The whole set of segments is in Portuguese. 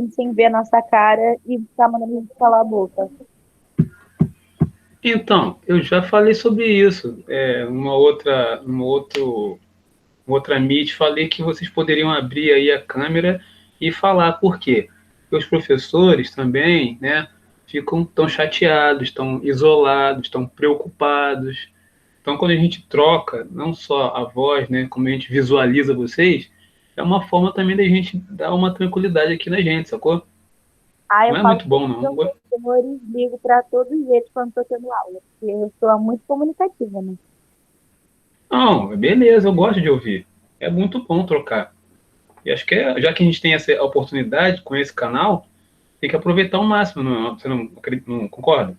sem ver a nossa cara e ficar mandando a gente calar a boca. Então, eu já falei sobre isso. Outra Meet, falei que vocês poderiam abrir aí a câmera e falar por quê. Porque os professores também, né, ficam tão chateados, tão isolados, tão preocupados. Então, quando a gente troca, não só a voz, né, como a gente visualiza vocês, é uma forma também da gente dar uma tranquilidade aqui na gente, sacou? Aí Não eu é falo muito com bom, os não. professores, ligo para todos eles quando estou tendo aula, porque eu sou muito comunicativa, né? Não, beleza, eu gosto de ouvir. É muito bom trocar. E acho que já que a gente tem essa oportunidade com esse canal, tem que aproveitar ao máximo, não, você não concorda?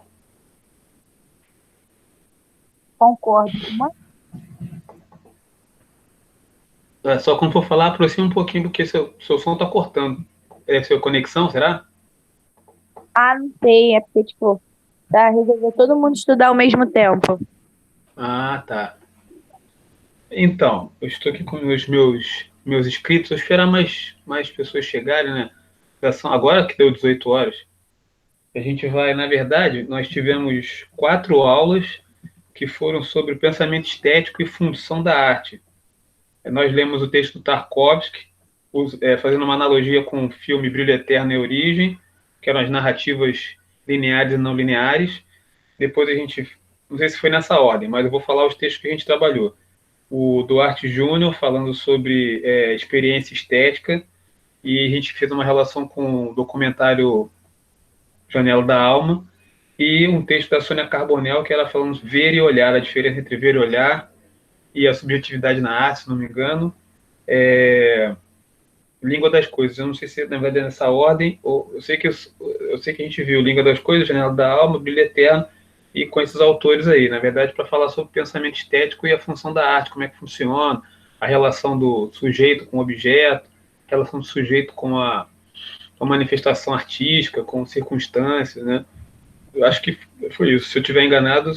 Concordo. Mas, É, só quando for falar, aproxima um pouquinho, porque seu som está cortando. É sua conexão, será? não sei, é porque, tipo, tá, resolver todo mundo estudar ao mesmo tempo. Ah, tá. Então, eu estou aqui com os meus inscritos, vou esperar mais pessoas chegarem, né? Agora que deu 18 horas, a gente vai, na verdade, nós tivemos 4 aulas que foram sobre pensamento estético e função da arte. Nós lemos o texto do Tarkovsky, fazendo uma analogia com o filme Brilho Eterno e Origem, que eram as narrativas lineares e não lineares. Depois a gente, não sei se foi nessa ordem, mas eu vou falar os textos que a gente trabalhou. O Duarte Júnior falando sobre experiência estética, e a gente fez uma relação com o documentário Janela da Alma, e um texto da Sônia Carbonell, que era falando ver e olhar, a diferença entre ver e olhar, e a subjetividade na arte, se não me engano. Língua das Coisas. Eu não sei se na verdade é nessa ordem, ou eu sei que a gente viu Língua das Coisas, Janela da Alma, Brilho Eterno, e com esses autores aí, na verdade, para falar sobre o pensamento estético e a função da arte, como é que funciona, a relação do sujeito com o objeto, a relação do sujeito com a manifestação artística, com circunstâncias, né? Eu acho que foi isso. Se eu estiver enganado,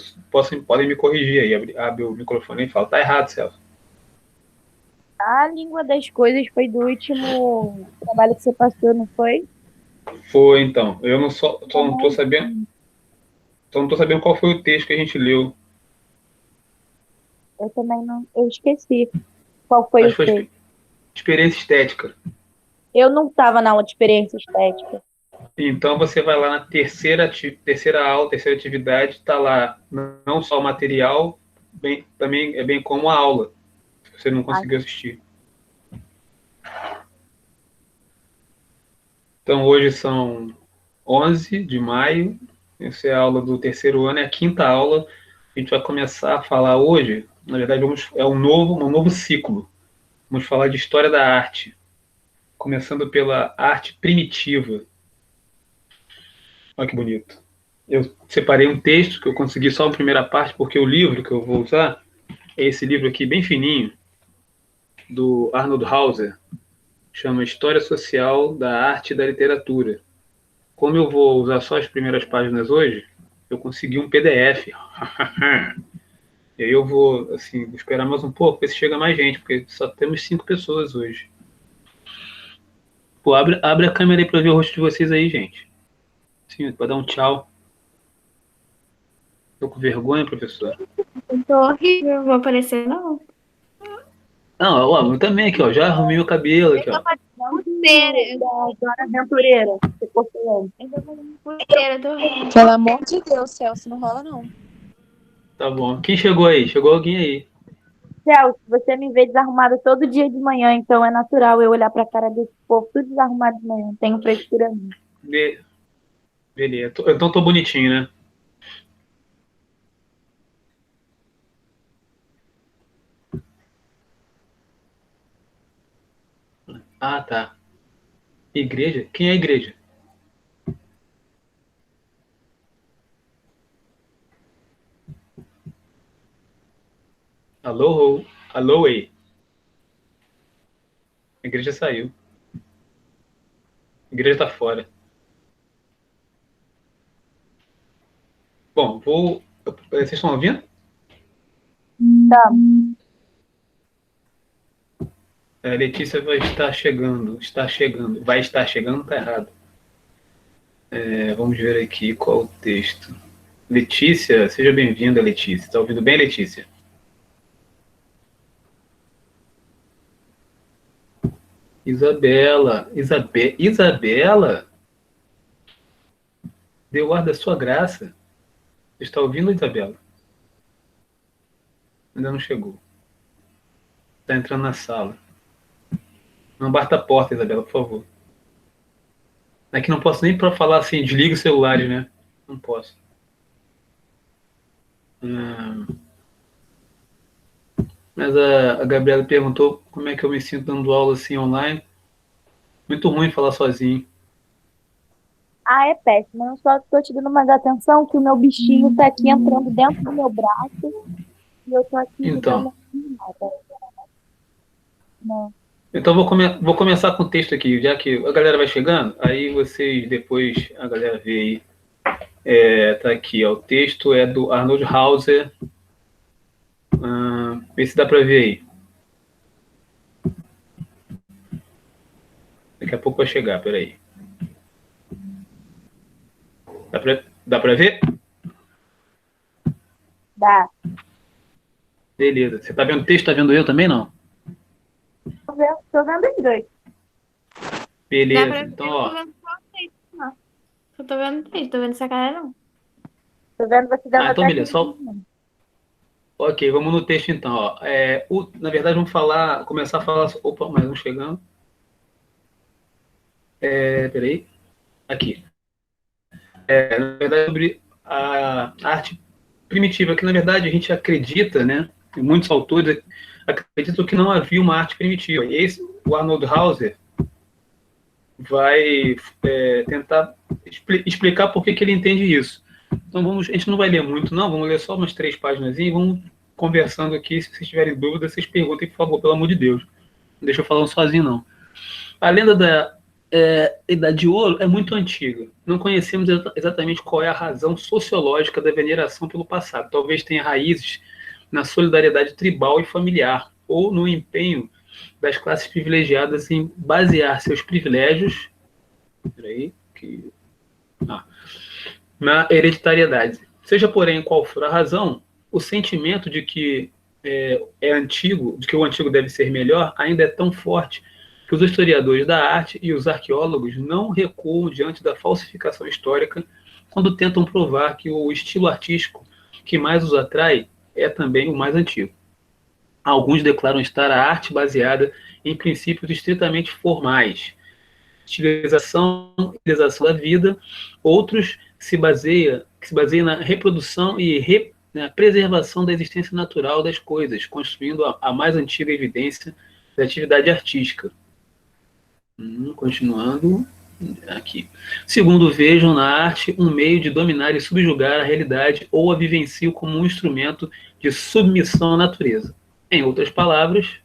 podem me corrigir aí. Abre o microfone e fala, tá errado, Celso. A língua das coisas foi do último trabalho que você passou, não foi? Foi, então. Eu não só não estou Também. sabendo. Então não estou sabendo qual foi o texto que a gente leu. Eu também não. Eu esqueci qual foi Acho o que foi texto. experiência estética. Eu não estava na aula de experiência estética. Então você vai lá na terceira aula, terceira atividade, está lá não só o material, também é bem como a aula, se você não Ah, conseguiu assistir. Então hoje são 11 de maio, essa é a aula do terceiro ano, é a quinta aula. A gente vai começar a falar hoje, na verdade, é um novo ciclo. Vamos falar de história da arte, começando pela arte primitiva. Olha que bonito. Eu separei um texto que eu consegui só a primeira parte, porque o livro que eu vou usar é esse livro aqui, bem fininho, do Arnold Hauser, chama História Social da Arte e da Literatura. Como eu vou usar só as primeiras páginas hoje, eu consegui um PDF. E aí eu vou, assim, vou esperar mais um pouco, ver se chega mais gente, porque só temos 5 pessoas hoje. Pô, abre a câmera aí para ver o rosto de vocês aí, gente. Sim, para dar um tchau. Tô com vergonha, professor. Eu tô horrível, vou aparecer, não. Não, ó, eu também aqui, ó, já arrumei o cabelo aqui, Eu tô ó. fazendo pulseira. da Dora Aventureira. Você cortou Eu tô fazendo pulseira, tô horrível. Pelo amor de Deus, Celso, não rola não. Tá bom. Quem chegou aí? Chegou alguém aí. Celso, você me vê desarrumada todo dia de manhã, então é natural eu olhar pra cara desse povo tudo desarrumado de manhã. Não tenho frescura não. Be- Beleza. Então tô bonitinho, né? Ah, tá. Igreja? Quem é a igreja? Alô, alô aí. A igreja saiu. A igreja tá fora. Bom, vocês estão ouvindo? Tá. Letícia vai estar chegando. Está chegando. Vai estar chegando, tá errado. Vamos ver aqui qual o texto. Letícia, seja bem-vinda, Letícia. Está ouvindo bem, Letícia? Isabela. Isabela? Deu ar da sua graça. Você está ouvindo, Isabela? Ainda não chegou. Está entrando na sala. Não bata a porta, Isabela, por favor. É que não posso nem para falar assim, desliga o celular, né? Não posso. Mas a Gabriela perguntou como é que eu me sinto dando aula assim online. Muito ruim falar sozinho. Ah, é péssimo. Eu só tô te dando mais atenção que o meu bichinho tá aqui entrando dentro do meu braço e eu tô aqui Então. dando nada. Não. Então vou começar com o texto aqui, já que a galera vai chegando, aí vocês depois, a galera vê aí. Tá aqui, ó, o texto é do Arnold Hauser. Vê se dá para ver aí. Daqui a pouco vai chegar, peraí. Dá para ver? Dá. Beleza. Você tá vendo o texto? Tá vendo eu também, não? Tô vendo os dois. Beleza. Então, ó. Eu tô vendo três, tô vendo essa cara não. Tô vendo você dando Então até beleza. Ok, vamos no texto então. Ó. Na verdade, vamos começar a falar. Opa, mais um chegando. Peraí. Aqui. Na verdade, sobre a arte primitiva, que na verdade a gente acredita, né? Muitos autores acreditam que não havia uma arte primitiva. E o Arnold Hauser vai tentar explicar por que ele entende isso. Então a gente não vai ler muito, não, vamos ler só umas 3 páginas e vamos conversando aqui. Se vocês tiverem dúvidas, vocês perguntem, por favor, pelo amor de Deus. Não deixa eu falando sozinho, não. A lenda da Idade de Ouro é muito antiga. Não conhecemos exatamente qual é a razão sociológica da veneração pelo passado. Talvez tenha raízes na solidariedade tribal e familiar, ou no empenho das classes privilegiadas em basear seus privilégios na hereditariedade. Seja, porém, qual for a razão, o sentimento de que antigo, de que o antigo deve ser melhor, ainda é tão forte que os historiadores da arte e os arqueólogos não recuam diante da falsificação histórica quando tentam provar que o estilo artístico que mais os atrai é também o mais antigo. Alguns declaram estar a arte baseada em princípios estritamente formais, estilização da vida. Outros se baseiam na reprodução e na preservação da existência natural das coisas, construindo a mais antiga evidência da atividade artística. Continuando aqui. Segundo, vejam na arte um meio de dominar e subjugar a realidade ou a vivenciam como um instrumento de submissão à natureza. Em outras palavras,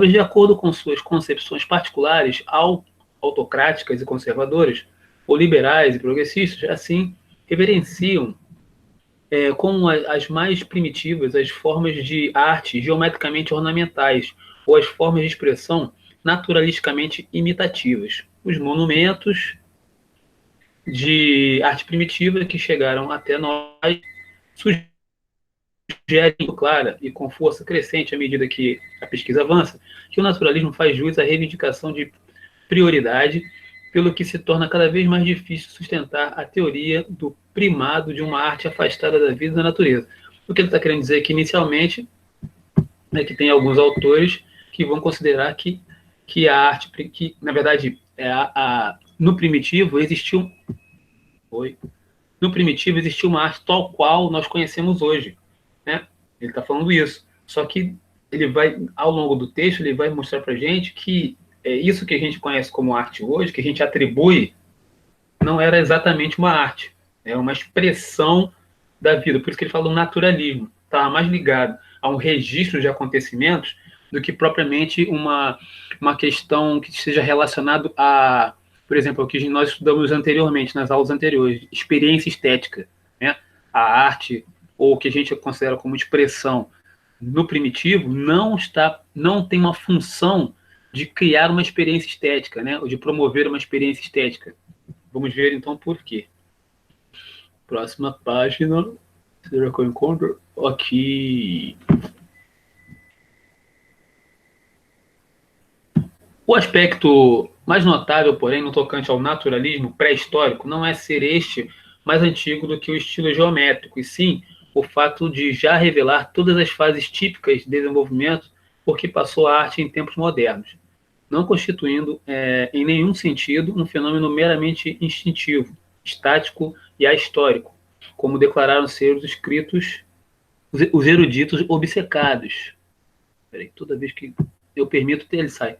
de acordo com suas concepções particulares, autocráticas e conservadoras, ou liberais e progressistas, assim, reverenciam como as mais primitivas as formas de arte geometricamente ornamentais ou as formas de expressão naturalisticamente imitativas. Os monumentos de arte primitiva que chegaram até nós sugerem clara e com força crescente à medida que a pesquisa avança, que o naturalismo faz jus à reivindicação de prioridade, pelo que se torna cada vez mais difícil sustentar a teoria do primado de uma arte afastada da vida e da natureza. O que ele está querendo dizer é que, inicialmente, que tem alguns autores que vão considerar que a arte, que na verdade, no primitivo existiu uma arte tal qual nós conhecemos hoje, né? Ele está falando isso. Só que ele vai, ao longo do texto, ele vai mostrar para a gente que isso que a gente conhece como arte hoje, que a gente atribui, não era exatamente uma arte, é uma expressão da vida. Por isso que ele fala do naturalismo, estava mais ligado a um registro de acontecimentos do que propriamente uma questão que seja relacionado a, por exemplo, o que nós estudamos anteriormente, nas aulas anteriores, experiência estética, né? A arte, ou o que a gente considera como expressão no primitivo, não tem uma função de criar uma experiência estética, né? Ou de promover uma experiência estética. Vamos ver, então, por quê. Próxima página. Será que eu encontro? Aqui. O aspecto mais notável, porém, no tocante ao naturalismo pré-histórico, não é ser este mais antigo do que o estilo geométrico, e sim o fato de já revelar todas as fases típicas de desenvolvimento por que passou a arte em tempos modernos, não constituindo, em nenhum sentido, um fenômeno meramente instintivo, estático e ahistórico, como declararam ser os escritos, os eruditos obcecados. Peraí, toda vez que eu permito, ele sai.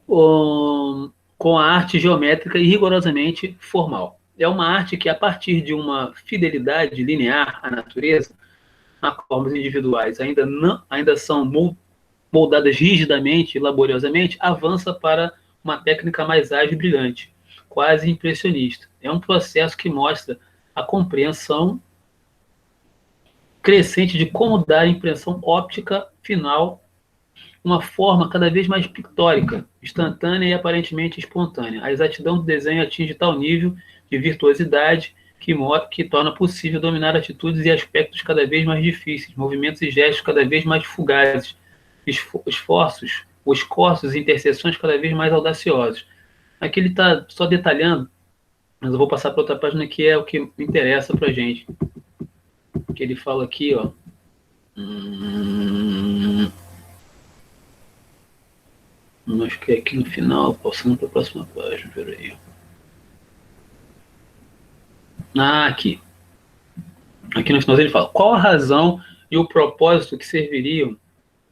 Com a arte geométrica e rigorosamente formal. É uma arte que, a partir de uma fidelidade linear à natureza, as formas individuais ainda são moldadas rigidamente e laboriosamente, avança para uma técnica mais ágil e brilhante, quase impressionista. É um processo que mostra a compreensão crescente de como dar a impressão óptica final uma forma cada vez mais pictórica, instantânea e aparentemente espontânea. A exatidão do desenho atinge tal nível de virtuosidade que torna possível dominar atitudes e aspectos cada vez mais difíceis, movimentos e gestos cada vez mais fugazes, esforços e interseções cada vez mais audaciosos. Aqui ele está só detalhando, mas eu vou passar para outra página que é o que me interessa para a gente. Que ele fala aqui, ó. Acho que é aqui no final, passando para a próxima página, peraí. Aqui. Aqui no final ele fala, qual a razão e o propósito que serviriam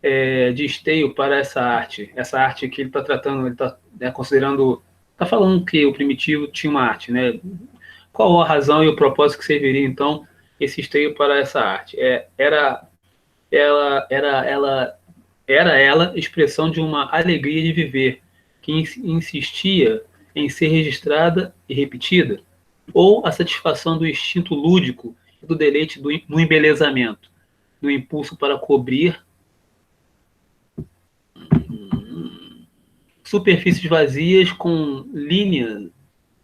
de esteio para essa arte? Essa arte que ele está tratando, ele está considerando, está falando que o primitivo tinha uma arte, né? Qual a razão e o propósito que serviria, então, esse esteio para essa arte? Era ela expressão de uma alegria de viver, que insistia em ser registrada e repetida, ou a satisfação do instinto lúdico e do deleite no embelezamento, do impulso para cobrir superfícies vazias com linhas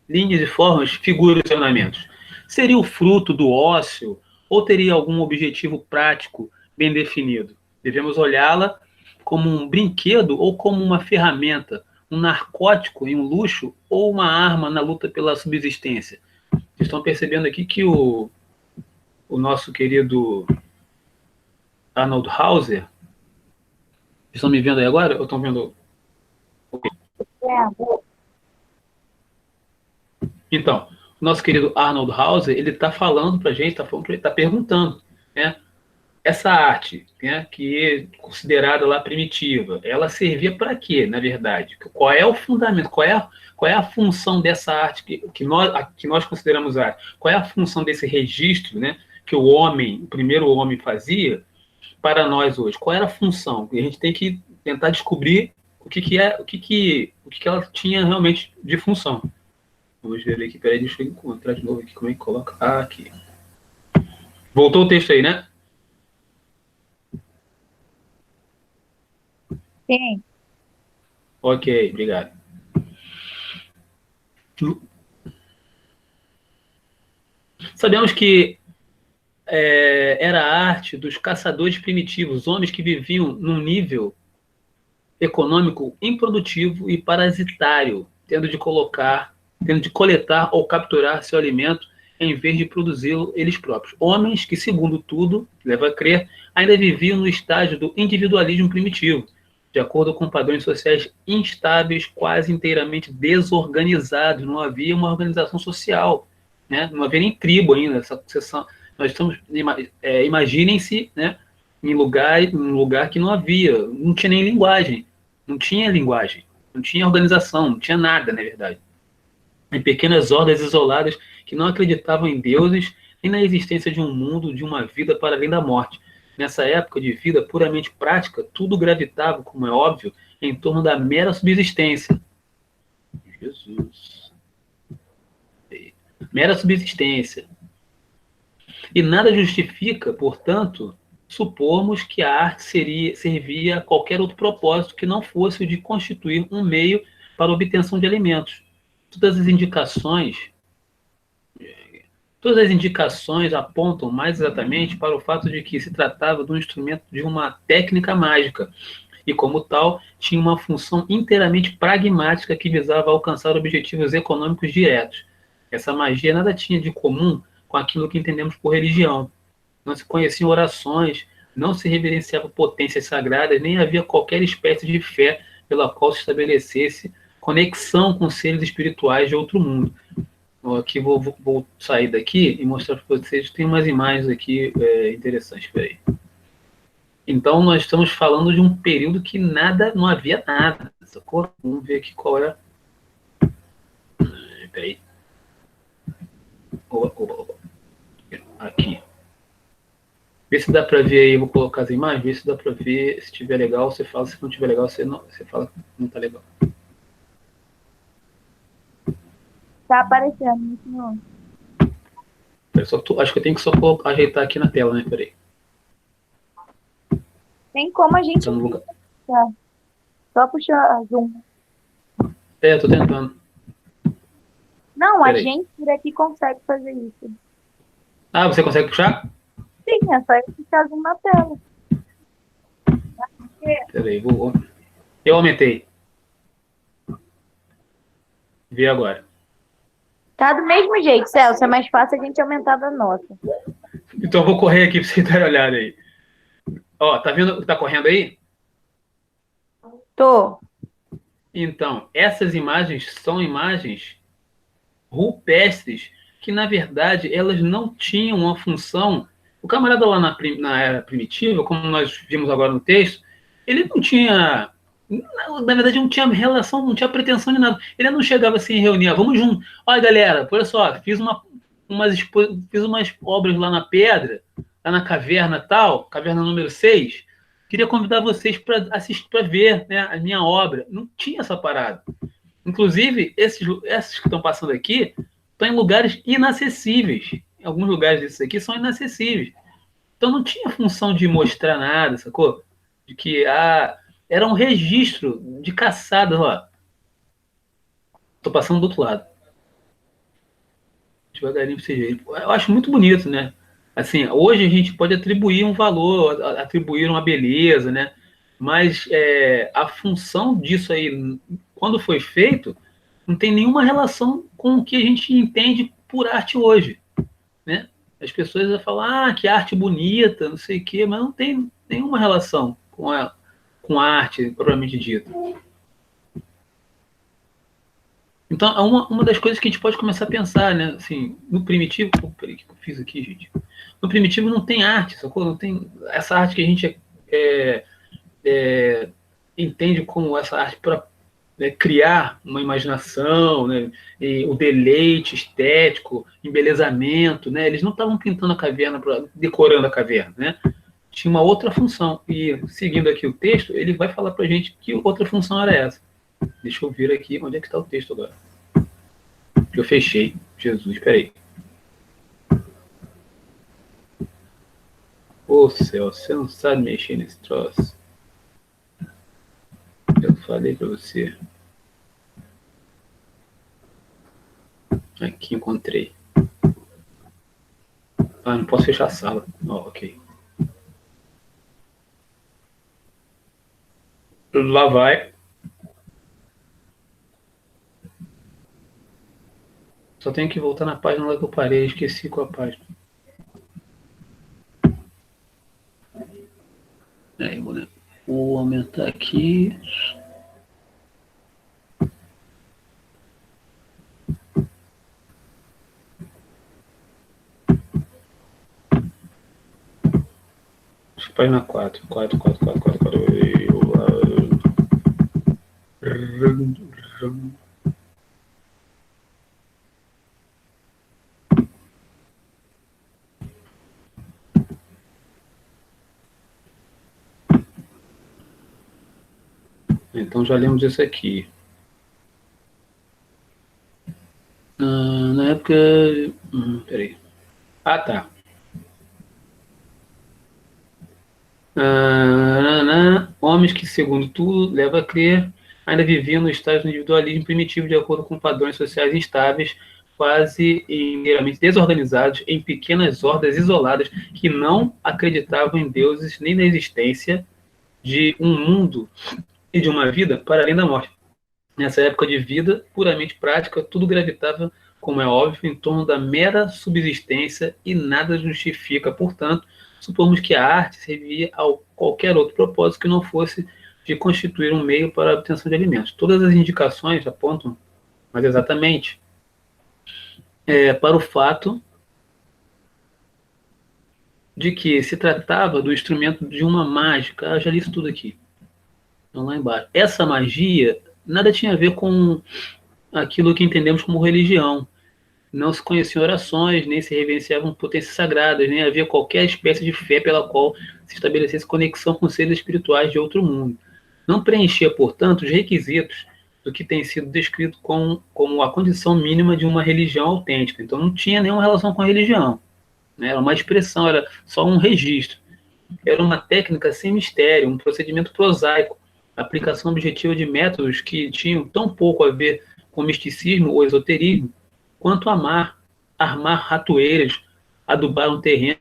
e formas, figuras e ornamentos. Seria o fruto do ócio ou teria algum objetivo prático bem definido? Devemos olhá-la como um brinquedo ou como uma ferramenta, um narcótico em um luxo ou uma arma na luta pela subsistência. Vocês estão percebendo aqui que o nosso querido Arnold Hauser, vocês estão me vendo aí agora ou estão vendo? Okay. Então, o nosso querido Arnold Hauser, ele está falando para a gente, está perguntando, né? Essa arte, né, que é considerada lá primitiva, ela servia para quê, na verdade? Qual é o fundamento? Qual é a função dessa arte que nós consideramos arte? Qual é a função desse registro, né, que o primeiro homem fazia para nós hoje? Qual era a função? E a gente tem que tentar descobrir o que ela tinha realmente de função. Vamos ver aqui, peraí, deixa eu encontrar de novo aqui, como é que coloca? Aqui. Voltou o texto aí, né? Sim. Ok, obrigado. Sabemos que era a arte dos caçadores primitivos, homens que viviam num nível econômico improdutivo e parasitário, tendo de coletar ou capturar seu alimento em vez de produzi-lo eles próprios. Homens que, segundo tudo, leva a crer, ainda viviam no estágio do individualismo primitivo, de acordo com padrões sociais instáveis, quase inteiramente desorganizados. Não havia uma organização social, né? Não havia nem tribo ainda. Nós estamos, imaginem-se, né, em um lugar que não tinha nem linguagem, não tinha organização, não tinha nada, na verdade. Em pequenas hordas isoladas que não acreditavam em deuses nem na existência de um mundo, de uma vida para além da morte. Nessa época de vida puramente prática, tudo gravitava, como é óbvio, em torno da mera subsistência. Jesus. Mera subsistência. E nada justifica, portanto, supomos que a arte servia a qualquer outro propósito que não fosse o de constituir um meio para a obtenção de alimentos. Todas as indicações Todas as indicações apontam mais exatamente para o fato de que se tratava de um instrumento de uma técnica mágica e, como tal, tinha uma função inteiramente pragmática que visava alcançar objetivos econômicos diretos. Essa magia nada tinha de comum com aquilo que entendemos por religião. Não se conheciam orações, não se reverenciavam potências sagradas, nem havia qualquer espécie de fé pela qual se estabelecesse conexão com seres espirituais de outro mundo. Aqui vou sair daqui e mostrar para vocês. Tem umas imagens aqui interessantes. Peraí. Então, nós estamos falando de um período que não havia nada. Sacou? Vamos ver aqui qual é. Peraí. Aqui. Vê se dá para ver aí. Vou colocar as imagens. Vê se dá para ver. Se estiver legal, você fala. Se não estiver legal, você fala que não está legal. Tá aparecendo, né, senhor? Acho que eu tenho que só ajeitar aqui na tela, né? Peraí. Tem como a gente. Tá. Só puxar zoom. Tô tentando. Não, a Peraí. gente por aqui consegue fazer isso. Ah, você consegue puxar? Sim, é só eu puxar zoom na tela. Peraí, eu aumentei. Vê agora. Tá do mesmo jeito, Celso. É mais fácil a gente aumentar da nossa. Então eu vou correr aqui para você dar uma olhada aí. Ó, tá vendo o que tá correndo aí? Tô. Então, essas imagens são imagens rupestres que, na verdade, elas não tinham uma função. O camarada lá na era primitiva, como nós vimos agora no texto, ele não tinha. Na verdade, não tinha relação, não tinha pretensão de nada. Ele não chegava assim em reunir, vamos junto. Olha, galera, olha só, fiz umas obras lá na pedra, lá na caverna tal, caverna número 6. Queria convidar vocês para assistir, para ver, né, a minha obra. Não tinha essa parada. Inclusive, esses que estão passando aqui estão em lugares inacessíveis. Alguns lugares desses aqui são inacessíveis. Então não tinha função de mostrar nada, sacou? De que era um registro de caçada, ó. Tô passando do outro lado. Devagarinho pra vocês verem. Eu acho muito bonito, né? Assim, hoje a gente pode atribuir um valor, atribuir uma beleza, né? Mas a função disso aí, quando foi feito, não tem nenhuma relação com o que a gente entende por arte hoje, né? As pessoas vão falar, que arte bonita, não sei o quê, mas não tem nenhuma relação com a arte propriamente dita. Então, é uma das coisas que a gente pode começar a pensar, né? Assim, no primitivo... Peraí, o que eu fiz aqui, gente? No primitivo não tem arte, sacou? Não tem essa arte que a gente entende como essa arte para criar uma imaginação, né? E o deleite estético, embelezamento, né? Eles não estavam pintando a caverna, decorando a caverna, né? Tinha uma outra função. E, seguindo aqui o texto, ele vai falar para a gente que outra função era essa. Deixa eu ver aqui onde é que está o texto agora. Que eu fechei. Jesus, peraí. Ô céu, você não sabe mexer nesse troço. Eu falei para você. Aqui encontrei. Não posso fechar a sala. Ok. Lá vai. Só tenho que voltar na página lá que eu parei. Esqueci qual a página. Aí, vou aumentar aqui. Página 4. 4. Então já lemos isso aqui. Na época... Peraí. Tá. Homens que, segundo tudo, leva a crer, ainda viviam no estágio do individualismo primitivo de acordo com padrões sociais instáveis, quase inteiramente desorganizados, em pequenas hordas isoladas que não acreditavam em deuses nem na existência de um mundo e de uma vida para além da morte. Nessa época de vida puramente prática, tudo gravitava, como é óbvio, em torno da mera subsistência e nada justifica, portanto, supomos que a arte servia a qualquer outro propósito que não fosse de constituir um meio para a obtenção de alimentos. Todas as indicações apontam, mas exatamente, para o fato de que se tratava do instrumento de uma mágica. Já li isso tudo aqui. Então, lá embaixo. Essa magia nada tinha a ver com aquilo que entendemos como religião. Não se conheciam orações, nem se reverenciavam potências sagradas, nem havia qualquer espécie de fé pela qual se estabelecesse conexão com seres espirituais de outro mundo. Não preenchia, portanto, os requisitos do que tem sido descrito como a condição mínima de uma religião autêntica. Então não tinha nenhuma relação com a religião, né? Era uma expressão, era só um registro. Era uma técnica sem mistério, um procedimento prosaico, aplicação objetiva de métodos que tinham tão pouco a ver com misticismo ou esoterismo, quanto armar ratoeiras, adubar um terreno,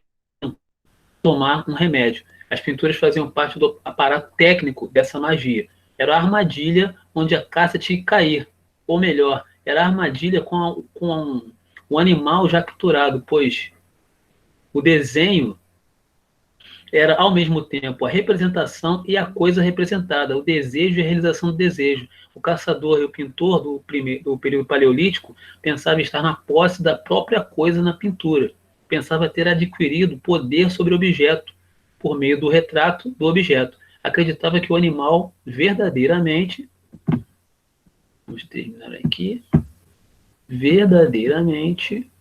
tomar um remédio. As pinturas faziam parte do aparato técnico dessa magia. Era a armadilha onde a caça tinha que cair. Ou melhor, era a armadilha com um animal já capturado, pois o desenho era, ao mesmo tempo, a representação e a coisa representada, o desejo e a realização do desejo. O caçador e o pintor do período paleolítico pensava estar na posse da própria coisa na pintura. Pensava ter adquirido poder sobre o objeto, por meio do retrato do objeto. Acreditava que o animal verdadeiramente, vamos terminar aqui, verdadeiramente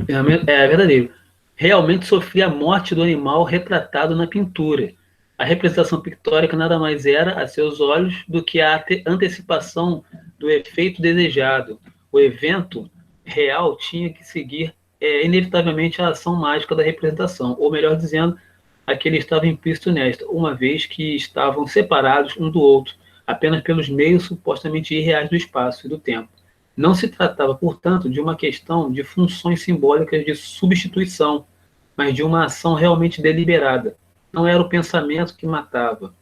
é verdadeiro. Realmente sofria a morte do animal retratado na pintura. A representação pictórica nada mais era, a seus olhos, do que a antecipação do efeito desejado. O evento real tinha que seguir inevitavelmente a ação mágica da representação, ou melhor dizendo, aquele estava implícito nesta, uma vez que estavam separados um do outro, apenas pelos meios supostamente irreais do espaço e do tempo. Não se tratava, portanto, de uma questão de funções simbólicas de substituição, mas de uma ação realmente deliberada. Não era o pensamento que matava,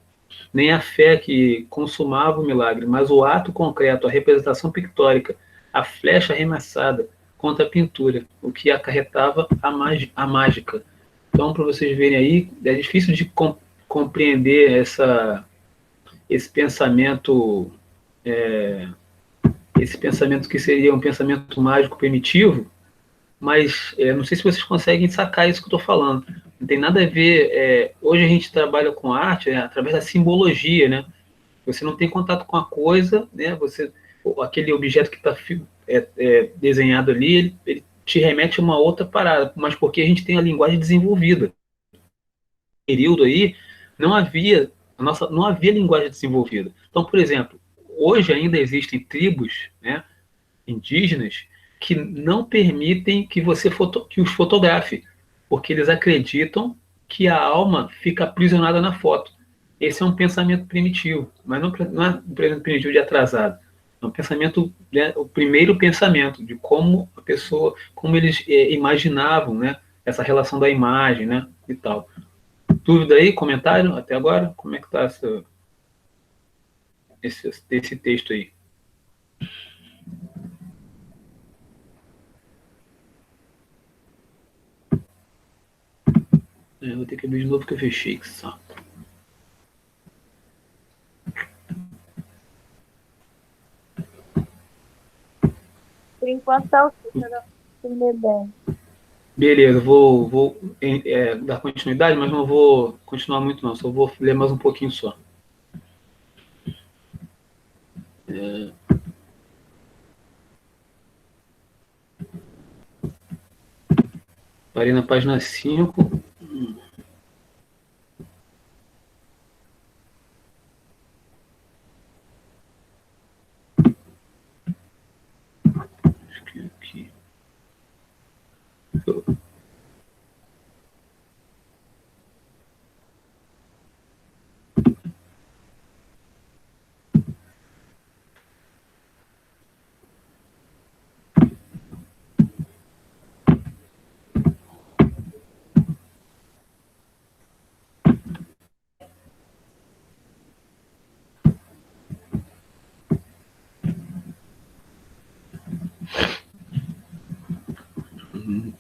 nem a fé que consumava o milagre, mas o ato concreto, a representação pictórica, a flecha arremessada contra a pintura, o que acarretava a mágica. Então, para vocês verem aí, é difícil de compreender esse pensamento, esse pensamento que seria um pensamento mágico primitivo, mas não sei se vocês conseguem sacar isso que eu estou falando. Não tem nada a ver. Hoje a gente trabalha com arte através da simbologia, né? Você não tem contato com a coisa, né? Aquele objeto que está desenhado ali, ele te remete a uma outra parada, mas porque a gente tem a linguagem desenvolvida. No período aí, não havia linguagem desenvolvida. Então, por exemplo, hoje ainda existem tribos, né, indígenas que não permitem que que os fotografe, porque eles acreditam que a alma fica aprisionada na foto. Esse é um pensamento primitivo, mas não é um pensamento primitivo de atrasado. É um pensamento, né, o primeiro pensamento de como a pessoa, como eles imaginavam, né, essa relação da imagem, né, e tal. Dúvida aí, comentário até agora? Como é que está esse texto aí? Eu vou ter que abrir de novo que eu fechei, que saco. Por enquanto tá ok, eu não entender bem. Beleza, vou dar continuidade, mas não vou continuar muito não, só vou ler mais um pouquinho só. Parei na página 5. Aqui.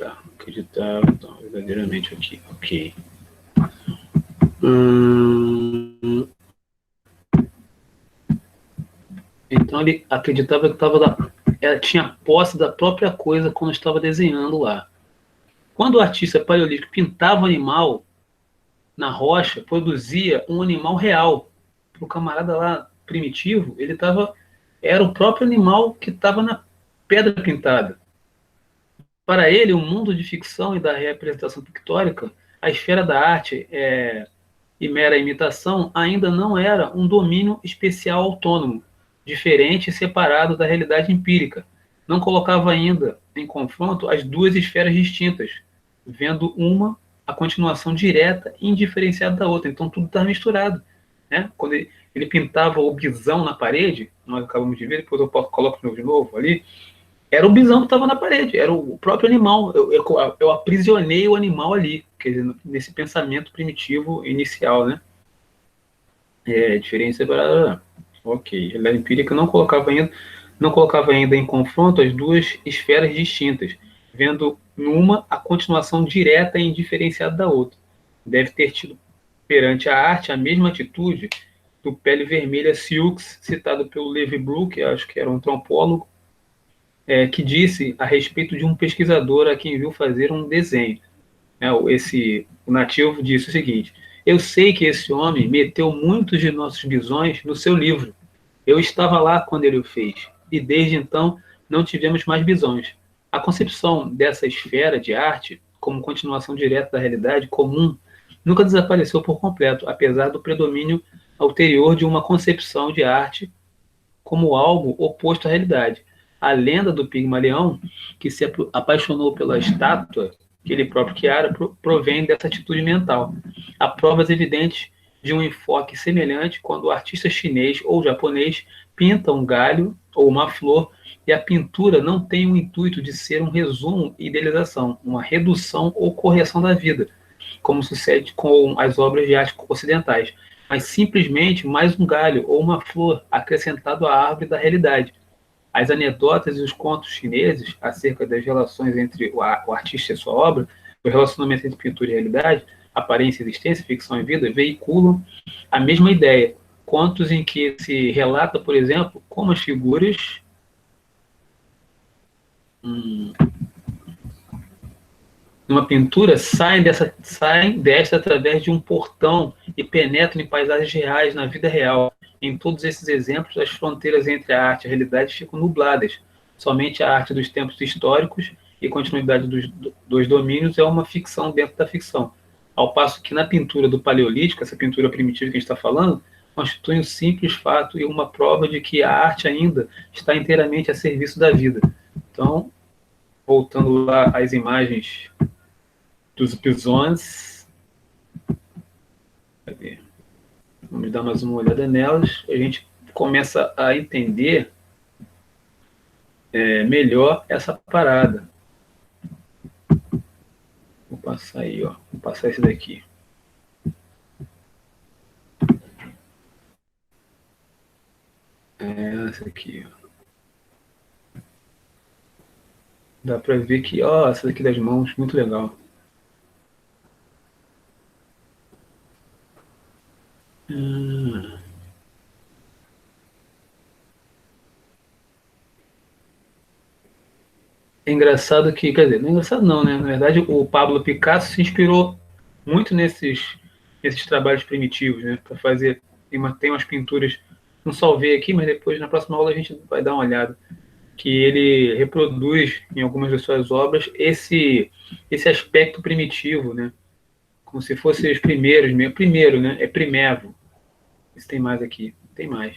tá. Acreditava, então, verdadeiramente aqui. Ok. Então ele acreditava que tinha posse da própria coisa quando estava desenhando lá. Quando o artista paleolítico pintava o animal na rocha, produzia um animal real. Para o camarada lá primitivo, era o próprio animal que estava na pedra pintada. Para ele, o mundo de ficção e da representação pictórica, a esfera da arte e mera imitação ainda não era um domínio especial autônomo, diferente e separado da realidade empírica. Não colocava ainda em confronto as duas esferas distintas, vendo uma a continuação direta e indiferenciada da outra. Então tudo está misturado. Né? Quando ele pintava o bisão na parede, nós acabamos de ver, depois eu coloco de novo ali, era o bisão que estava na parede, era o próprio animal. Eu aprisionei o animal ali, quer dizer, nesse pensamento primitivo inicial, né? Diferença separada. Ok. A empírica não colocava ainda em confronto as duas esferas distintas, vendo numa a continuação direta e indiferenciada da outra. Deve ter tido perante a arte a mesma atitude do Pele Vermelha Sioux, citado pelo Levi Blum, que acho que era um antropólogo, que disse a respeito de um pesquisador a quem viu fazer um desenho. O nativo disse o seguinte: eu sei que esse homem meteu muitos de nossos bisões no seu livro. Eu estava lá quando ele o fez, e desde então não tivemos mais bisões. A concepção dessa esfera de arte, como continuação direta da realidade comum, nunca desapareceu por completo, apesar do predomínio ulterior de uma concepção de arte como algo oposto à realidade. A lenda do Pigmalião, que se apaixonou pela estátua que ele próprio criara, provém dessa atitude mental. Há provas evidentes de um enfoque semelhante quando o artista chinês ou japonês pinta um galho ou uma flor, e a pintura não tem o intuito de ser um resumo e idealização, uma redução ou correção da vida, como sucede com as obras de arte ocidentais, mas simplesmente mais um galho ou uma flor acrescentado à árvore da realidade. As anedotas e os contos chineses acerca das relações entre o artista e sua obra, o relacionamento entre pintura e realidade, aparência e existência, ficção e vida, veiculam a mesma ideia. Contos em que se relata, por exemplo, como as figuras numa pintura saem desta através de um portão e penetram em paisagens reais na vida real. Em todos esses exemplos, as fronteiras entre a arte e a realidade ficam nubladas. Somente a arte dos tempos históricos e continuidade dos domínios é uma ficção dentro da ficção. Ao passo que na pintura do Paleolítico, essa pintura primitiva que a gente está falando, constitui um simples fato e uma prova de que a arte ainda está inteiramente a serviço da vida. Então, voltando lá às imagens dos bisões, vamos dar mais uma olhada nelas, a gente começa a entender melhor essa parada. Vou passar aí, ó. Vou passar esse daqui. Essa aqui, ó. Dá para ver que, ó, essa daqui das mãos, muito legal. É engraçado que, quer dizer, não é engraçado não, né? Na verdade, o Pablo Picasso se inspirou muito nesses trabalhos primitivos, né? Para fazer, tem umas pinturas, não salvei aqui, mas depois na próxima aula a gente vai dar uma olhada, que ele reproduz em algumas das suas obras esse aspecto primitivo, né? Como se fossem os primeiros, primeiro, né? É primevo. Se tem mais aqui, tem mais.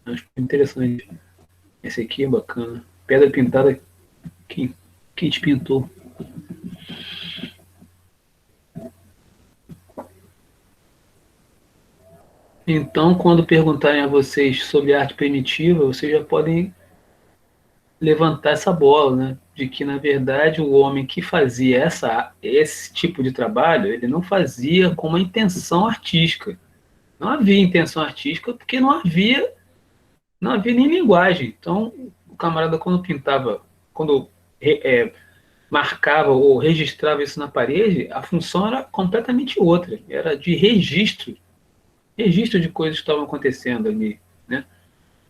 Acho interessante. Esse aqui é bacana. Pedra pintada, quem te pintou? Então, quando perguntarem a vocês sobre arte primitiva, vocês já podem levantar essa bola, né? De que, na verdade, o homem que fazia esse tipo de trabalho, ele não fazia com uma intenção artística. Não havia intenção artística porque não havia nem linguagem. Então, o camarada, quando pintava, quando marcava ou registrava isso na parede, a função era completamente outra. Era de registro de coisas que estavam acontecendo ali, né?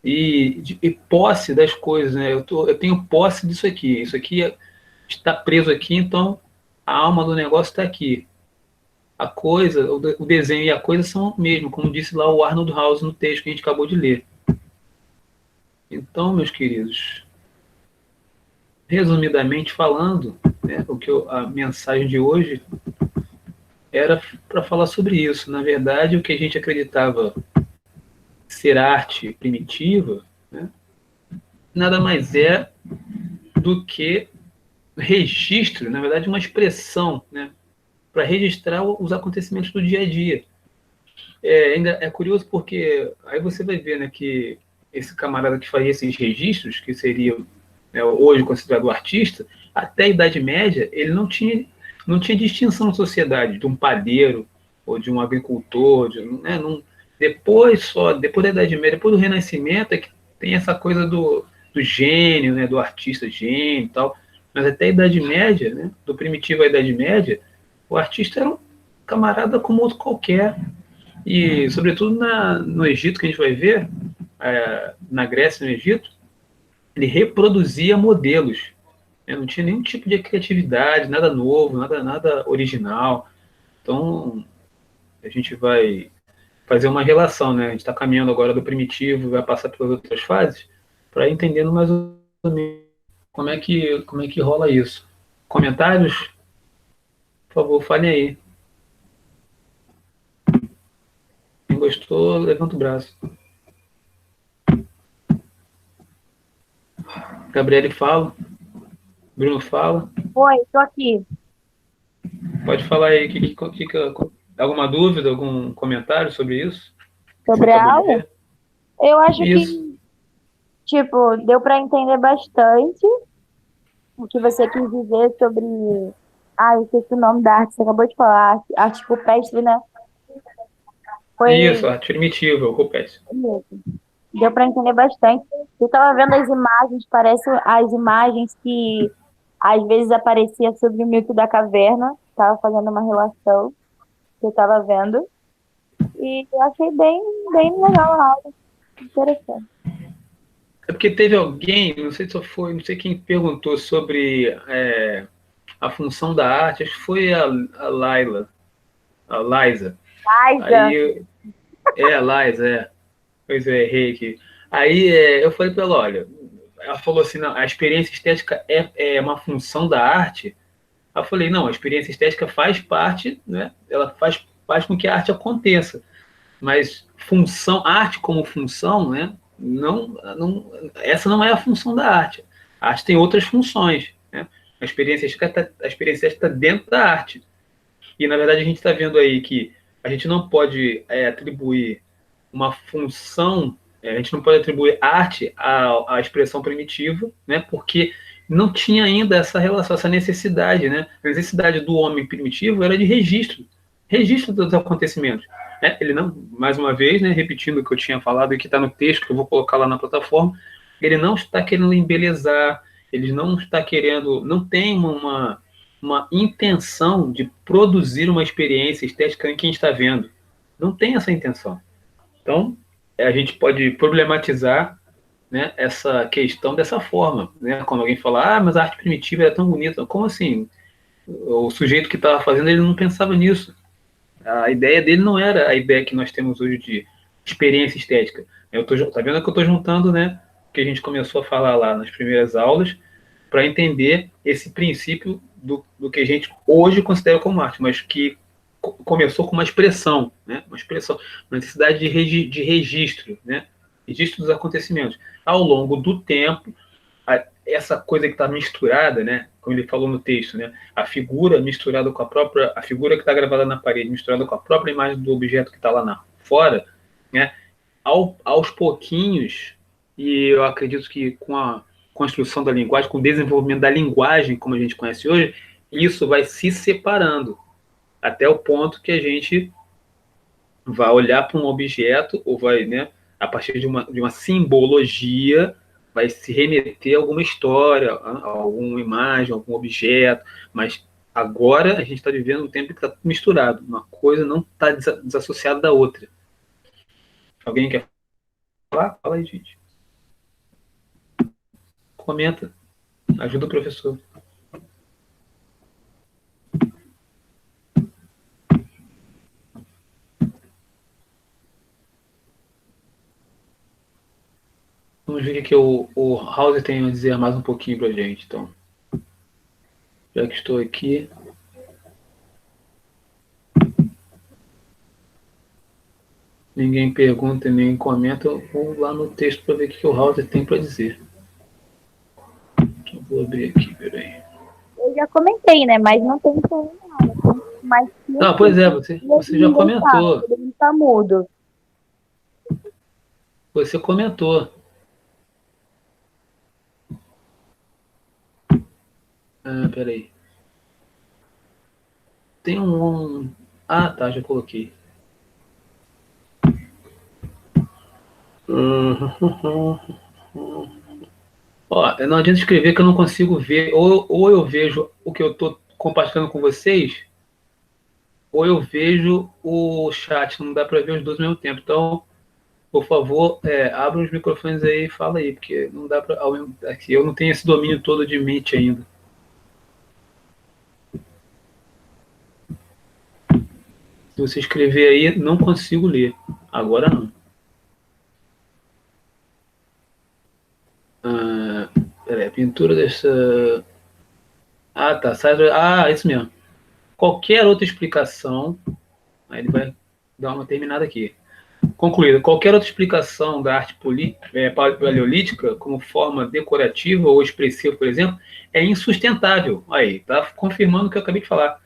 E posse das coisas, né? Eu tenho posse disso aqui. Isso aqui está preso aqui, então a alma do negócio está aqui. A coisa, o desenho e a coisa são o mesmo, como disse lá o Arnold House no texto que a gente acabou de ler. Então, meus queridos, resumidamente falando, né, a mensagem de hoje era para falar sobre isso. Na verdade, o que a gente acreditava ser arte primitiva, né, nada mais é do que registro, na verdade, uma expressão, né, para registrar os acontecimentos do dia a dia. Ainda é curioso porque aí você vai ver, né, que esse camarada que fazia esses registros, que seria, né, hoje considerado artista, até a Idade Média, ele não tinha distinção na sociedade de um padeiro ou de um agricultor, né, depois da Idade Média, depois do Renascimento, é que tem essa coisa do gênio, né, do artista gênio e tal. Mas até a Idade Média, né, do primitivo à Idade Média, o artista era um camarada como outro qualquer. E, sobretudo, no Egito, que a gente vai ver, na Grécia e no Egito, ele reproduzia modelos. Né? Não tinha nenhum tipo de criatividade, nada novo, nada original. Então, a gente vai fazer uma relação, né? A gente está caminhando agora do primitivo, vai passar pelas outras fases, para ir entendendo mais ou menos como é que rola isso. Comentários? Por favor, falem aí. Quem gostou, levanta o braço. Gabriele fala. Bruno fala. Oi, tô aqui. Pode falar aí. Alguma dúvida, algum comentário sobre isso? Que você Sobre a acabou de aula? ver? Eu acho Isso. que, tipo, deu para entender bastante o que você quis dizer sobre. Ah, eu esqueci o nome da arte, você acabou de falar, arte rupestre, né? Isso, Foi arte primitiva, o rupestre. isso. Deu para entender bastante. Eu estava vendo as imagens, parece as imagens que às vezes aparecia sobre o mito da caverna. Estava fazendo uma relação que eu estava vendo. E eu achei bem legal a aula. Interessante. É porque teve alguém, não sei se foi, não sei quem perguntou sobre a função da arte, acho que foi a Laila, a Liza. Aiza, Aí, a Liza, pois é, errei aqui. Aí eu falei para ela, olha, ela falou assim, não, a experiência estética é uma função da arte. Aí eu falei, não, a experiência estética faz parte, né? Ela faz com que a arte aconteça. Mas arte como função, né? Essa não é a função da arte. A arte tem outras funções, né? A experiência está dentro da arte. E, na verdade, a gente está vendo aí que a gente não pode atribuir uma função, a gente não pode atribuir arte à expressão primitiva, né? Porque não tinha ainda essa relação, essa necessidade, né? A necessidade do homem primitivo era de registro dos acontecimentos. Né? Ele não, mais uma vez, né, repetindo o que eu tinha falado e que está no texto que eu vou colocar lá na plataforma, ele não está querendo embelezar, ele não está querendo, não tem uma intenção de produzir uma experiência estética em quem está vendo. Não tem essa intenção. Então, a gente pode problematizar, né, essa questão dessa forma. Né? Quando alguém fala, mas a arte primitiva era tão bonita. Como assim? O sujeito que estava fazendo, ele não pensava nisso. A ideia dele não era a ideia que nós temos hoje de experiência estética. Tá vendo que eu estou juntando, né, o que a gente começou a falar lá nas primeiras aulas, para entender esse princípio do que a gente hoje considera como arte, mas que começou com uma expressão, né, uma necessidade de registro, né, registro dos acontecimentos. Ao longo do tempo, essa coisa que está misturada, né, como ele falou no texto, né, a figura misturada com a figura que está gravada na parede misturada com a própria imagem do objeto que está lá fora, né, aos pouquinhos, e eu acredito que com a construção da linguagem, com o desenvolvimento da linguagem como a gente conhece hoje, isso vai se separando até o ponto que a gente vai olhar para um objeto, ou vai, né, a partir de uma simbologia, vai se remeter a alguma história, a alguma imagem, algum objeto, mas agora a gente está vivendo um tempo que está misturado, uma coisa não está desassociada da outra. Alguém quer falar? Fala aí, gente. Comenta, ajuda o professor. Vamos ver o que o House tem a dizer mais um pouquinho para a gente, então. Já que estou aqui. Ninguém pergunta, nem comenta, eu vou lá no texto para ver o que o House tem para dizer. Eu vou abrir aqui, peraí. Eu já comentei, né? Mas não tem como nada. Mas Não, pois é, você já comentou. Ele tá mudo. Você comentou. Ah, peraí. Tem um. Ah, tá, já coloquei. Ó, não adianta escrever que eu não consigo ver. Ou eu vejo o que eu estou compartilhando com vocês, ou eu vejo o chat. Não dá para ver os dois ao mesmo tempo. Então, por favor, abra os microfones aí e fala aí, porque não dá para. Aqui eu não tenho esse domínio todo de mente ainda. Se você escrever aí, não consigo ler. Agora não. Peraí, pintura dessa. Ah, tá. Isso mesmo. Qualquer outra explicação. Aí ele vai dar uma terminada aqui. Concluída. Qualquer outra explicação da arte paleolítica, como forma decorativa ou expressiva, por exemplo, é insustentável. Aí, tá confirmando o que eu acabei de falar.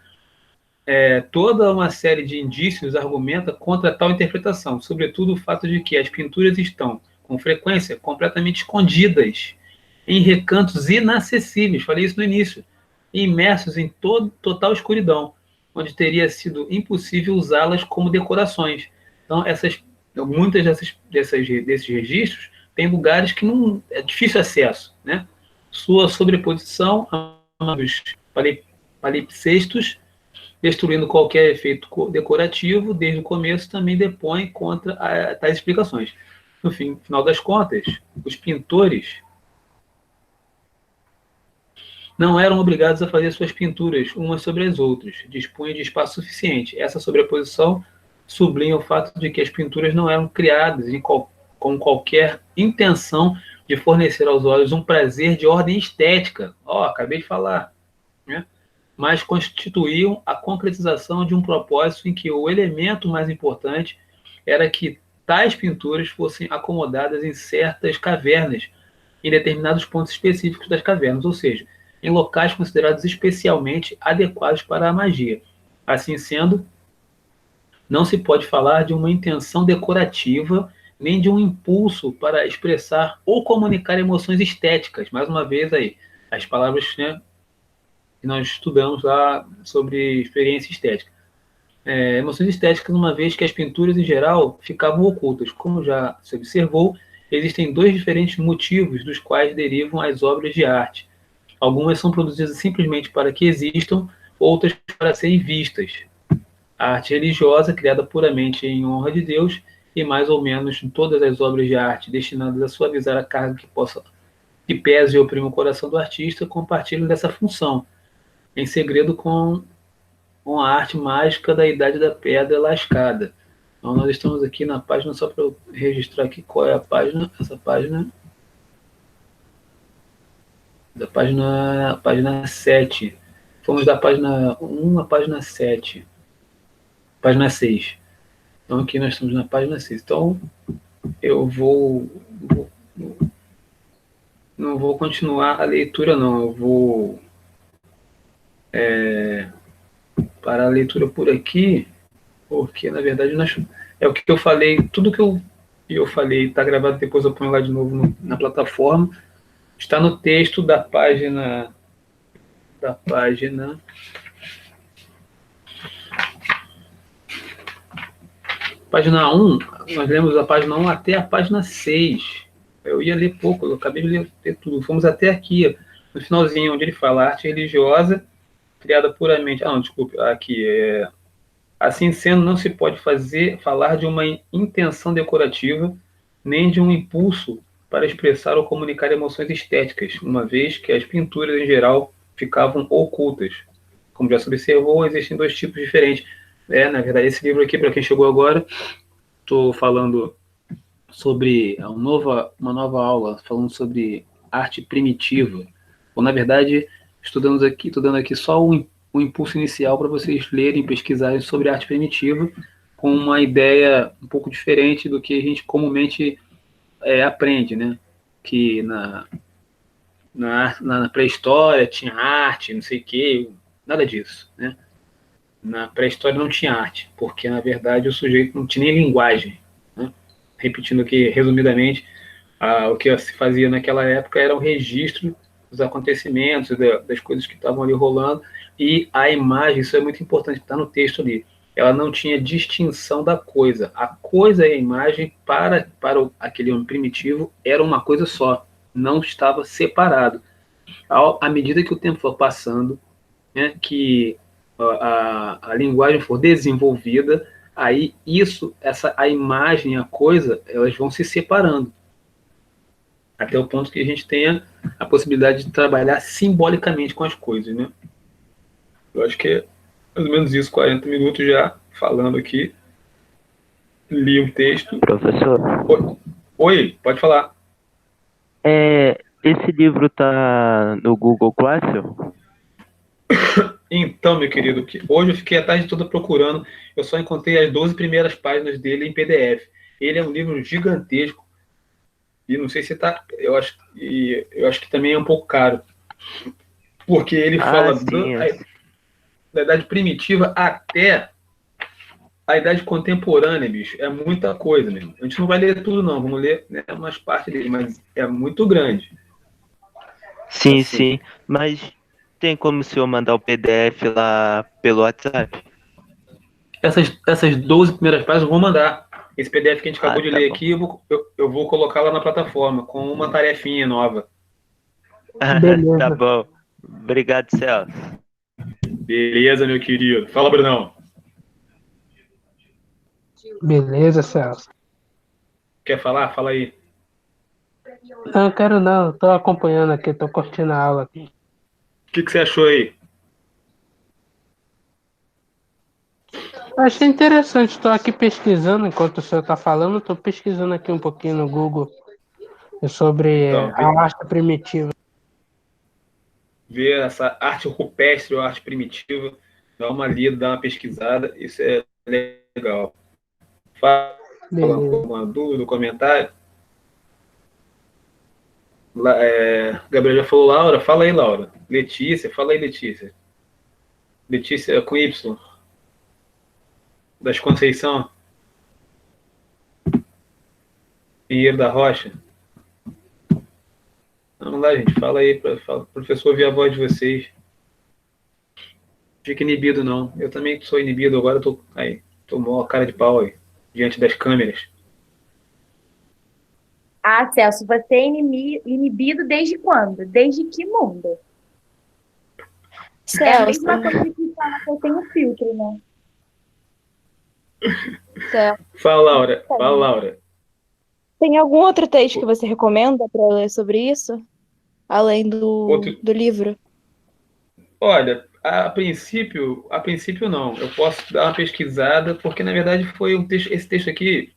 Toda uma série de indícios argumenta contra tal interpretação, sobretudo o fato de que as pinturas estão, com frequência, completamente escondidas em recantos inacessíveis, falei isso no início, imersos em total escuridão, onde teria sido impossível usá-las como decorações. Então, muitas desses registros têm lugares que não é difícil acesso, né? Sua sobreposição a dos palimpsestos, destruindo qualquer efeito decorativo, desde o começo também depõe contra tais explicações. No final das contas, os pintores não eram obrigados a fazer suas pinturas umas sobre as outras, dispunham de espaço suficiente. Essa sobreposição sublinha o fato de que as pinturas não eram criadas com qualquer intenção de fornecer aos olhos um prazer de ordem estética. Acabei de falar, né? Mas constituíam a concretização de um propósito em que o elemento mais importante era que tais pinturas fossem acomodadas em certas cavernas, em determinados pontos específicos das cavernas, ou seja, em locais considerados especialmente adequados para a magia. Assim sendo, não se pode falar de uma intenção decorativa, nem de um impulso para expressar ou comunicar emoções estéticas. Mais uma vez aí, as palavras, né, que nós estudamos lá sobre experiência estética. Emoções estéticas, uma vez que as pinturas em geral ficavam ocultas. Como já se observou, existem dois diferentes motivos dos quais derivam as obras de arte. Algumas são produzidas simplesmente para que existam, outras para serem vistas. A arte religiosa, criada puramente em honra de Deus, e mais ou menos todas as obras de arte destinadas a suavizar a carga que pese e oprime o coração do artista, compartilham dessa função, em segredo com a arte mágica da Idade da Pedra lascada. Então, nós estamos aqui na página, só para eu registrar aqui qual é a página, essa página, da página 7. Fomos da página 1 à página 7. Página 6. Então, aqui nós estamos na página 6. Então, eu não vou continuar a leitura, não. Eu vou parar a leitura por aqui, porque, na verdade, é o que eu falei, tudo que eu falei está gravado, depois eu ponho lá de novo na plataforma. Está no texto da página. Página 1, nós lemos a página 1 até a página 6. Eu ia ler pouco, eu acabei de ler tudo. Fomos até aqui, no finalzinho, onde ele fala arte religiosa, criada puramente... Ah, não, desculpe, aqui. Assim sendo, não se pode falar de uma intenção decorativa, nem de um impulso para expressar ou comunicar emoções estéticas, uma vez que as pinturas, em geral, ficavam ocultas. Como já se observou, existem dois tipos diferentes. Na verdade, esse livro aqui, para quem chegou agora, estou falando sobre uma nova aula, falando sobre arte primitiva. Ou, na verdade, estou dando aqui só um impulso inicial para vocês lerem e pesquisarem sobre arte primitiva, com uma ideia um pouco diferente do que a gente comumente aprende, né? Que na pré-história tinha arte, não sei o quê, nada disso, né? Na pré-história não tinha arte, porque, na verdade, o sujeito não tinha nem linguagem, né? Repetindo aqui, resumidamente, o que se fazia naquela época era o registro dos acontecimentos, das coisas que estavam ali rolando, e a imagem, isso é muito importante, está no texto ali, ela não tinha distinção da coisa. A coisa e a imagem, para aquele homem primitivo, era uma coisa só, não estava separado. À medida que o tempo for passando, né, que a linguagem for desenvolvida, aí a imagem e a coisa, elas vão se separando, até o ponto que a gente tenha a possibilidade de trabalhar simbolicamente com as coisas, né? Eu acho que é mais ou menos isso, 40 minutos já falando aqui, li o texto. Professor, Oi, pode falar. esse livro tá no Google Classroom? Então, meu querido, hoje eu fiquei a tarde toda procurando, eu só encontrei as 12 primeiras páginas dele em PDF. Ele é um livro gigantesco, e não sei se está... Eu acho que também é um pouco caro, porque ele fala da idade primitiva até a idade contemporânea, bicho. É muita coisa mesmo. A gente não vai ler tudo, não. Vamos ler, né, umas partes dele, mas é muito grande. Sim, Assim. sim. Mas tem como o senhor mandar o PDF lá pelo WhatsApp? Essas 12 primeiras páginas eu vou mandar. Esse PDF que a gente acabou de tá ler bom. aqui, eu vou colocar lá na plataforma, com uma tarefinha nova. Tá bom. Obrigado, Celso. Beleza, meu querido. Fala, Brunão. Beleza, Celso. Quer falar? Fala aí. Não, quero não. Tô acompanhando aqui, tô curtindo a aula aqui. O que você achou aí? Achei interessante, estou aqui pesquisando, enquanto o senhor está falando, estou pesquisando aqui um pouquinho no Google sobre Então, a arte primitiva. ver essa arte rupestre ou arte primitiva, dá uma lida, dá uma pesquisada, isso é legal. Fala alguma dúvida, comentário? Gabriel já falou, Laura, fala aí, Laura. Letícia, fala aí, Letícia. Letícia com Y. Das Conceição. Pinheiro da Rocha. Vamos lá, gente, fala aí, professor, ouvir a voz de vocês. Fica inibido, não. Eu também sou inibido, agora tô mó cara de pau aí, diante das câmeras. Ah, Celso, você é inibido desde quando? Desde que mundo? É a Celso, mesma coisa que falar que eu tenho filtro, né? Celso, Fala, Laura. Fala, Laura. tem algum outro texto que você recomenda para ler sobre isso? Além do livro? Olha, a princípio não. Eu posso dar uma pesquisada, porque na verdade foi esse texto aqui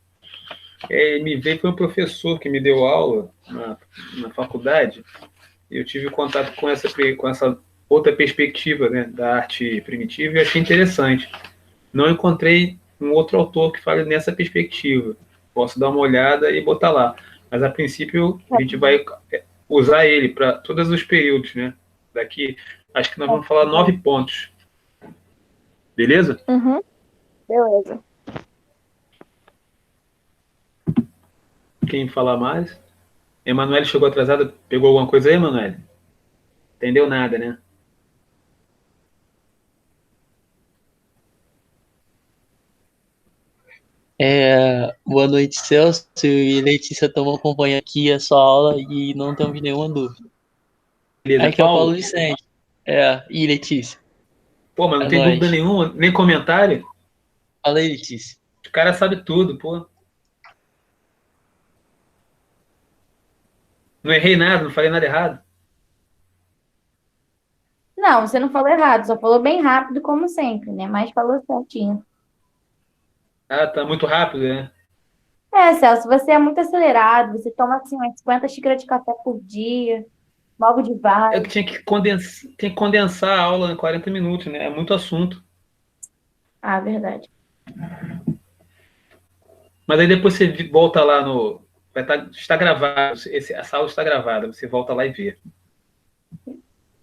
foi um professor que me deu aula na faculdade. E eu tive contato com essa outra perspectiva, né, da arte primitiva e achei interessante. Não encontrei um outro autor que fale nessa perspectiva. Posso dar uma olhada e botar lá. Mas a princípio a gente vai usar ele para todos os períodos, né? Daqui, acho que nós vamos falar 9 pontos. Beleza? Uhum. Beleza. Quem falar mais? Emanuele chegou atrasada. Pegou alguma coisa aí, Emanuele? Entendeu nada, né? Boa noite, Celso e Letícia estamos acompanhando aqui a sua aula e não temos nenhuma dúvida. Beleza, Aqui é o Paulo Paulo? Vicente. E Letícia. Pô, mas não É tem dúvida nóis. nenhuma, nem comentário. Fala aí, Letícia. Os caras sabem tudo, pô. Não errei nada, não falei nada errado. Não, você não falou errado, só falou bem rápido, como sempre, né? Mas falou certinho. Ah, tá muito rápido, né? Celso, você é muito acelerado, você toma assim umas 50 xícaras de café por dia, mal de É vai. que tinha que condensar a aula em 40 minutos, né? É muito assunto. Ah, verdade. Mas aí depois você volta lá no. Está gravado. Essa aula está gravada. Você volta lá e vê.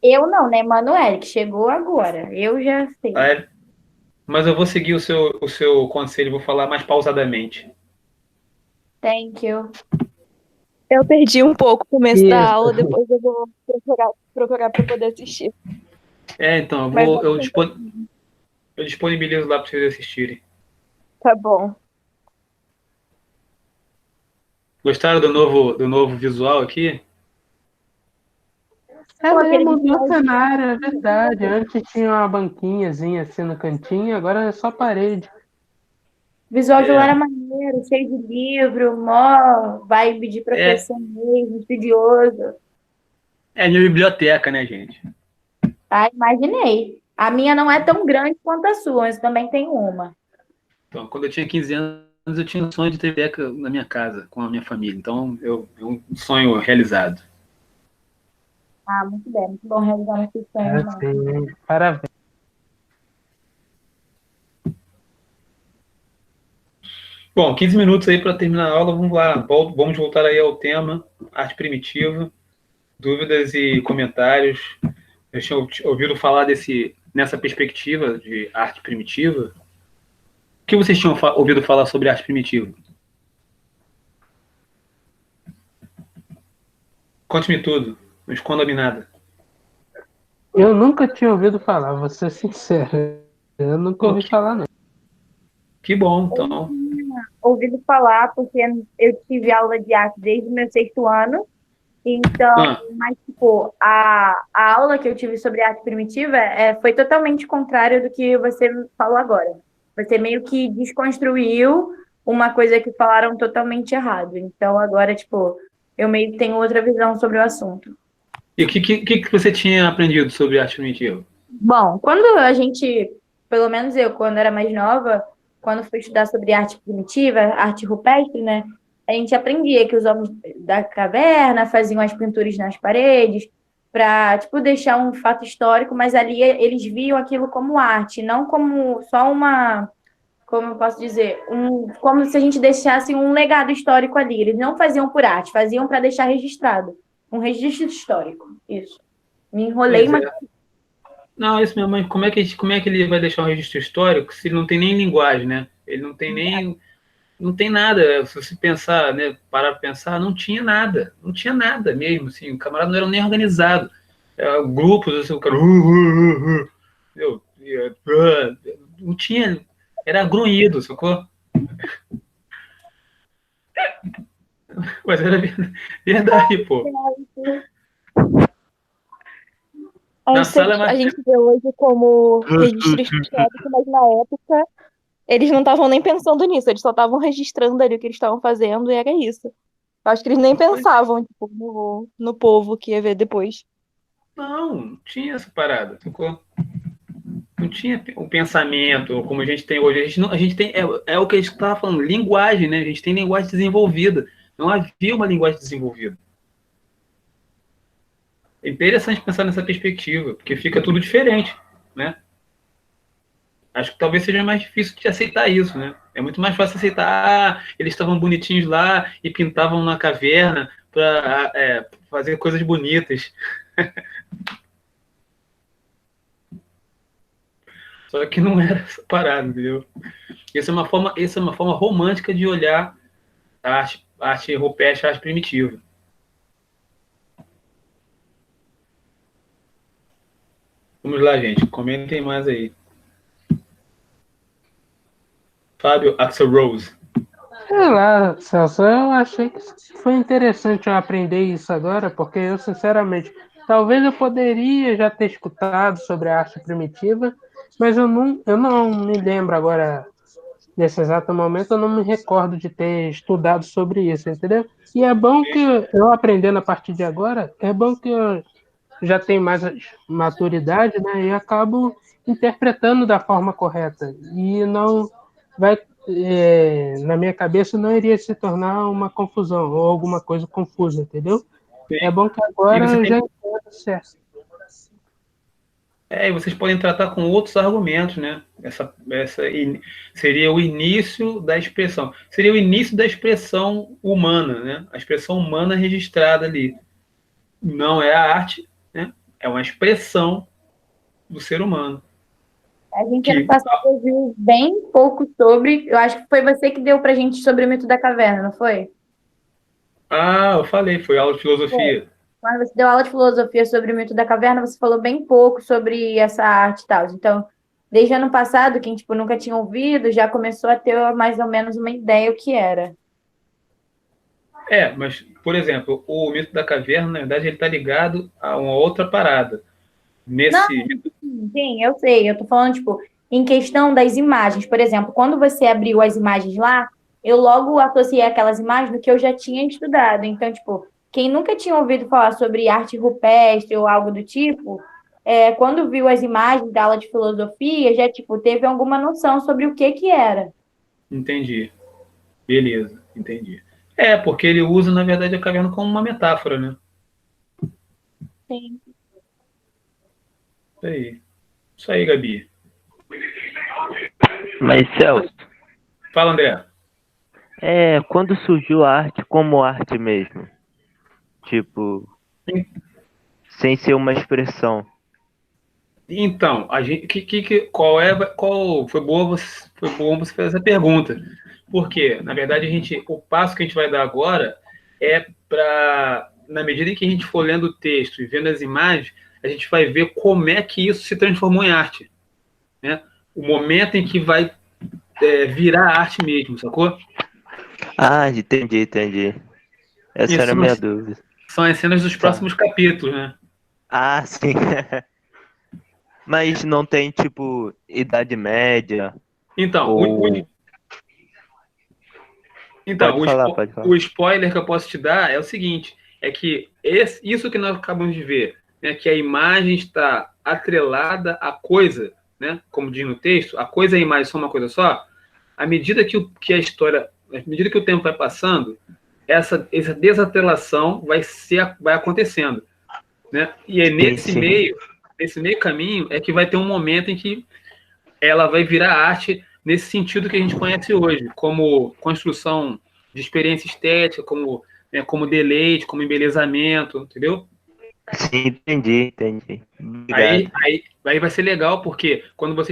Eu não, né? Manoel, que chegou agora. Eu já sei. Aí, mas eu vou seguir o seu conselho, vou falar mais pausadamente. Thank you. Eu perdi um pouco o começo da Isso. aula, depois eu vou procurar para poder assistir. Então, Mas eu disponibilizo lá para vocês assistirem. tá bom. Gostaram do novo visual aqui? É Pô, aquele mesmo, mudou o visual cenário, é verdade. Antes tinha uma banquinhazinha assim no cantinho, agora é só parede. visual de lá era É, maneiro, cheio de livro, mó vibe de é, professor mesmo, estudioso. é minha biblioteca, né, gente? Ah, imaginei. A minha não é tão grande quanto a sua, mas também tem uma. Então, quando eu tinha 15 anos, eu tinha um sonho de ter biblioteca na minha casa, com a minha família. Então, é um sonho realizado. Ah, muito bom realizar nossos sonhos, né? Assim, parabéns. Bom, 15 minutos aí para terminar a aula. Vamos lá. Vamos voltar aí ao tema arte primitiva. Dúvidas e comentários. Eu tinha ouvido falar nessa perspectiva de arte primitiva. O que vocês tinham ouvido falar sobre arte primitiva? Conte-me tudo. Não esconda-me nada. Eu nunca tinha ouvido falar, vou ser sincero. Eu nunca Oh, ouvi falar, não. que bom, então. Ouvido falar, porque eu tive aula de arte desde o meu sexto ano. Então, Ah, mas, tipo, a aula que eu tive sobre arte primitiva foi totalmente contrária do que você falou agora. Você meio que desconstruiu uma coisa que falaram totalmente errado. Então, agora, tipo, eu meio que tenho outra visão sobre o assunto. e o que você tinha aprendido sobre arte primitiva? Bom, quando a gente, pelo menos eu, quando era mais nova, quando fui estudar sobre arte primitiva, arte rupestre, né? A gente aprendia que os homens da caverna faziam as pinturas nas paredes para, tipo, deixar um fato histórico, mas ali eles viam aquilo como arte, não como só uma, como eu posso dizer, como se a gente deixasse um legado histórico ali. Eles não faziam por arte, faziam para deixar registrado, um registro histórico. Isso. Me enrolei, Pois mas é. Não, isso mesmo, mas como é que ele vai deixar um registro histórico se ele não tem nem linguagem, né? Ele não tem nem. Não tem nada. Se você pensar, né? Parar para pensar, não tinha nada. Não tinha nada mesmo, assim. O camarada não era nem organizado. Grupos, assim, o cara. Entendeu? Não tinha. Era grunhido, sacou? Mas era verdade, pô. Na sala é A mais. gente vê hoje como registro histórico, mas na época eles não estavam nem pensando nisso, eles só estavam registrando ali o que eles estavam fazendo e era isso. Eu acho que eles nem pensavam, tipo, no povo que ia ver depois. Não tinha essa parada, sacou? Não tinha o pensamento como a gente tem hoje. A gente tem, o que a gente estava falando, linguagem, né? A gente tem linguagem desenvolvida. Não havia uma linguagem desenvolvida. É interessante pensar nessa perspectiva, porque fica tudo diferente, né? Acho que talvez seja mais difícil de aceitar isso, né? É muito mais fácil aceitar, eles estavam bonitinhos lá e pintavam na caverna para fazer coisas bonitas. Só que não era essa parada, entendeu? Essa é uma forma romântica de olhar a arte rupestre, a arte primitiva. Vamos lá, gente. Comentem mais aí. Fábio Axel Rose. Sei lá, Celso, eu achei que foi interessante eu aprender isso agora, porque eu, sinceramente, talvez eu poderia já ter escutado sobre a arte primitiva, mas eu não me lembro agora, nesse exato momento, eu não me recordo de ter estudado sobre isso, entendeu? E é bom que eu aprendendo a partir de agora, é bom que eu já tenho mais maturidade, né? E acabo interpretando da forma correta. E não vai, na minha cabeça, não iria se tornar uma confusão ou alguma coisa confusa, entendeu? É bom que E agora você eu já tem, entendo certo. e vocês podem tratar com outros argumentos, né? Seria o início da expressão. Seria o início da expressão humana, né? A expressão humana registrada ali. Não é a arte, né? É uma expressão do ser humano. A gente ano Que, passado viu bem pouco sobre. Eu acho que foi você que deu pra gente sobre o mito da caverna, não foi? eu falei, foi aula de Foi. filosofia. Quando você deu aula de filosofia sobre o mito da caverna, você falou bem pouco sobre essa arte e tal. Então, desde ano passado, quem tipo, nunca tinha ouvido, já começou a ter mais ou menos uma ideia o que era. Mas, por exemplo, o mito da caverna, na verdade, ele está ligado a uma outra parada. Não, Nesse. sim, eu sei. Eu tô falando, tipo, em questão das imagens. Por exemplo, quando você abriu as imagens lá, eu logo associei aquelas imagens do que eu já tinha estudado. Então, tipo, quem nunca tinha ouvido falar sobre arte rupestre ou algo do tipo, quando viu as imagens da aula de filosofia, já, tipo, teve alguma noção sobre o que era. Entendi. Beleza, entendi. Porque ele usa, na verdade, a caverna como uma metáfora, né? Sim. Isso aí. Isso aí, Gabi. Mas, Celso, Fala, André. quando surgiu a arte como arte mesmo? Tipo, sem ser uma expressão. Então, a gente, qual foi bom você fazer essa pergunta, porque na verdade o passo que a gente vai dar agora é para, na medida em que a gente for lendo o texto e vendo as imagens, a gente vai ver como é que isso se transformou em arte, né? O momento em que vai virar arte mesmo, sacou? Ah, entendi. Essa era Isso a minha dúvida. são as cenas dos Tá. próximos capítulos, né? Ah, sim. Mas não tem, tipo, Idade Média Então, ou... Então, Pode falar, pode o falar. spoiler que eu posso te dar é o seguinte: é que isso que nós acabamos de ver, né, que a imagem está atrelada à coisa, né, como diz no texto, a coisa e a imagem são uma coisa só. À medida que a história, à medida que o tempo vai passando, essa desatrelação vai acontecendo, né? E é Sim. nesse meio caminho é que vai ter um momento em que ela vai virar arte nesse sentido que a gente conhece hoje, como construção de experiência estética, como deleite, como embelezamento, entendeu? Sim, entendi. Aí, Obrigado. aí, aí vai ser legal, porque quando a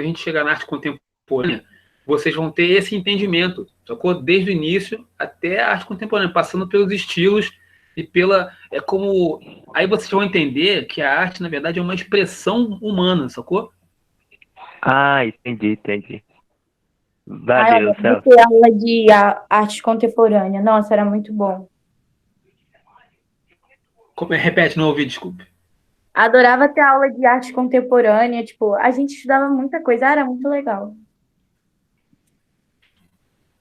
gente chegar na arte contemporânea, vocês vão ter esse entendimento, sacou? Desde o início até a arte contemporânea, passando pelos estilos e pela. Aí vocês vão entender que a arte, na verdade, é uma expressão humana, sacou? Ah, entendi. Ai, Valeu, olha, Celso. ter aula de arte contemporânea. Nossa, era muito bom. Repete, não ouvi, desculpe. Adorava ter aula de arte contemporânea, tipo, a gente estudava muita coisa, era muito legal.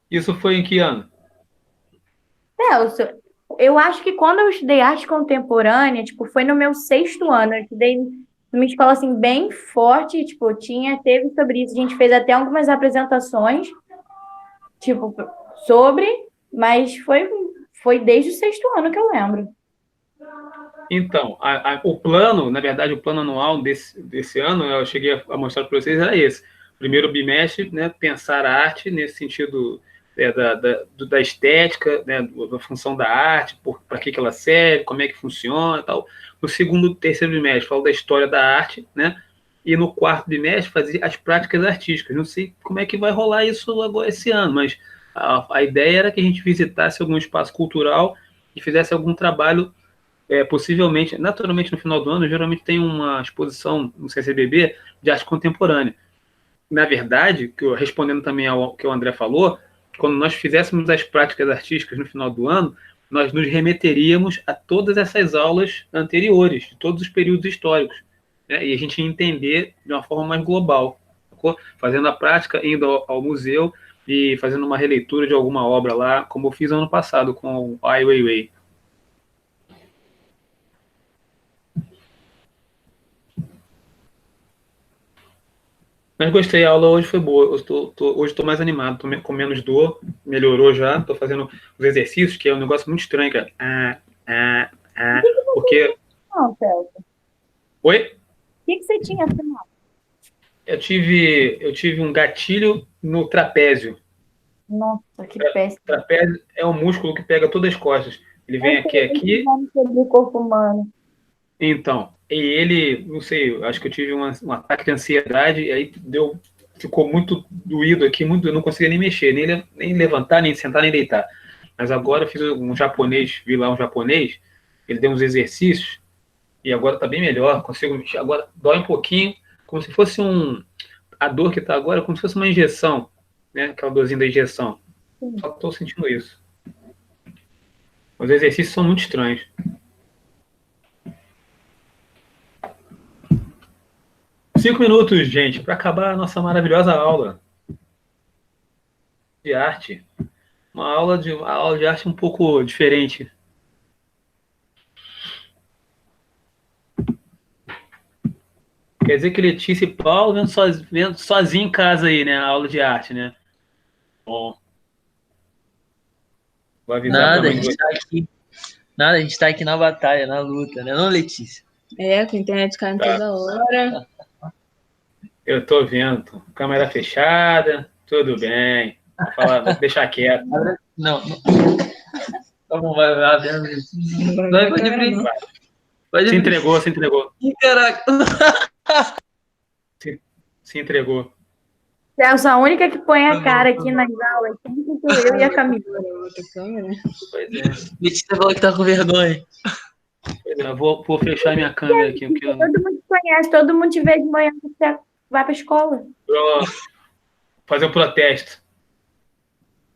Isso foi em que ano? Celso, eu acho que quando eu estudei arte contemporânea, tipo, foi no meu sexto ano, eu estudei numa escola, assim, bem forte, tipo, teve sobre isso, a gente fez até algumas apresentações, tipo, sobre, mas foi desde o sexto ano que eu lembro. Então, o plano, na verdade, o plano anual desse ano, eu cheguei a mostrar para vocês, era esse. Primeiro bimestre, né, pensar a arte nesse sentido da estética, né, da função da arte, para que ela serve, como é que funciona e tal. No segundo, terceiro bimestre, falo da história da arte, né? E no quarto bimestre, fazer as práticas artísticas. Não sei como é que vai rolar isso agora esse ano, mas a ideia era que a gente visitasse algum espaço cultural e fizesse algum trabalho possivelmente, naturalmente no final do ano, geralmente tem uma exposição no CCBB de arte contemporânea. Na verdade, respondendo também ao que o André falou, quando nós fizéssemos as práticas artísticas no final do ano, nós nos remeteríamos a todas essas aulas anteriores, de todos os períodos históricos, né? E a gente ia entender de uma forma mais global, sacou? Fazendo a prática, indo ao museu e fazendo uma releitura de alguma obra lá, como eu fiz ano passado com o Ai Weiwei. Mas gostei, a aula hoje foi boa. Hoje estou mais animado, estou com menos dor, melhorou já. Estou fazendo os exercícios, que é um negócio muito estranho, cara. Porque. Não, Celso. Oi? O que você tinha afinal? Eu tive um gatilho no trapézio. Nossa, que péssimo. Trapézio é um músculo que pega todas as costas. Ele vem aqui. Sobre o corpo humano. Então, e ele, não sei, eu acho que eu tive um ataque de ansiedade, e aí ficou muito doído aqui, eu não conseguia nem mexer, nem levantar, nem sentar, nem deitar. Mas agora eu fiz vi lá um japonês, ele deu uns exercícios, e agora tá bem melhor, consigo mexer. Agora dói um pouquinho, como se fosse a dor que tá agora, como se fosse uma injeção, né? Aquela dorzinha da injeção. Só tô sentindo isso. Os exercícios são muito estranhos. Cinco minutos, gente, para acabar a nossa maravilhosa aula de arte. Uma aula de arte um pouco diferente. Quer dizer que Letícia e Paulo vendo sozinho em casa aí, né? A aula de arte, né? Bom. Vou avisar Nada, pra a mãe gente tá aqui. Nada, a gente tá aqui na batalha, na luta, né? Não, Letícia? É, com a internet caindo toda hora. Eu tô vendo. Câmera fechada, tudo bem. Vou deixar quieto. Não. Como vai vendo? Vai, pode abrir. Se entregou. Ih, caraca. Se entregou. Celso, a única que põe a cara aqui nas aulas sempre sou eu e a Camila. Pois é. Letícia falou que tá com vergonha. Pois é, vou fechar minha câmera aqui. Porque Todo mundo te conhece, todo mundo te vê de manhã quando você vai pra escola. Vou fazer um protesto.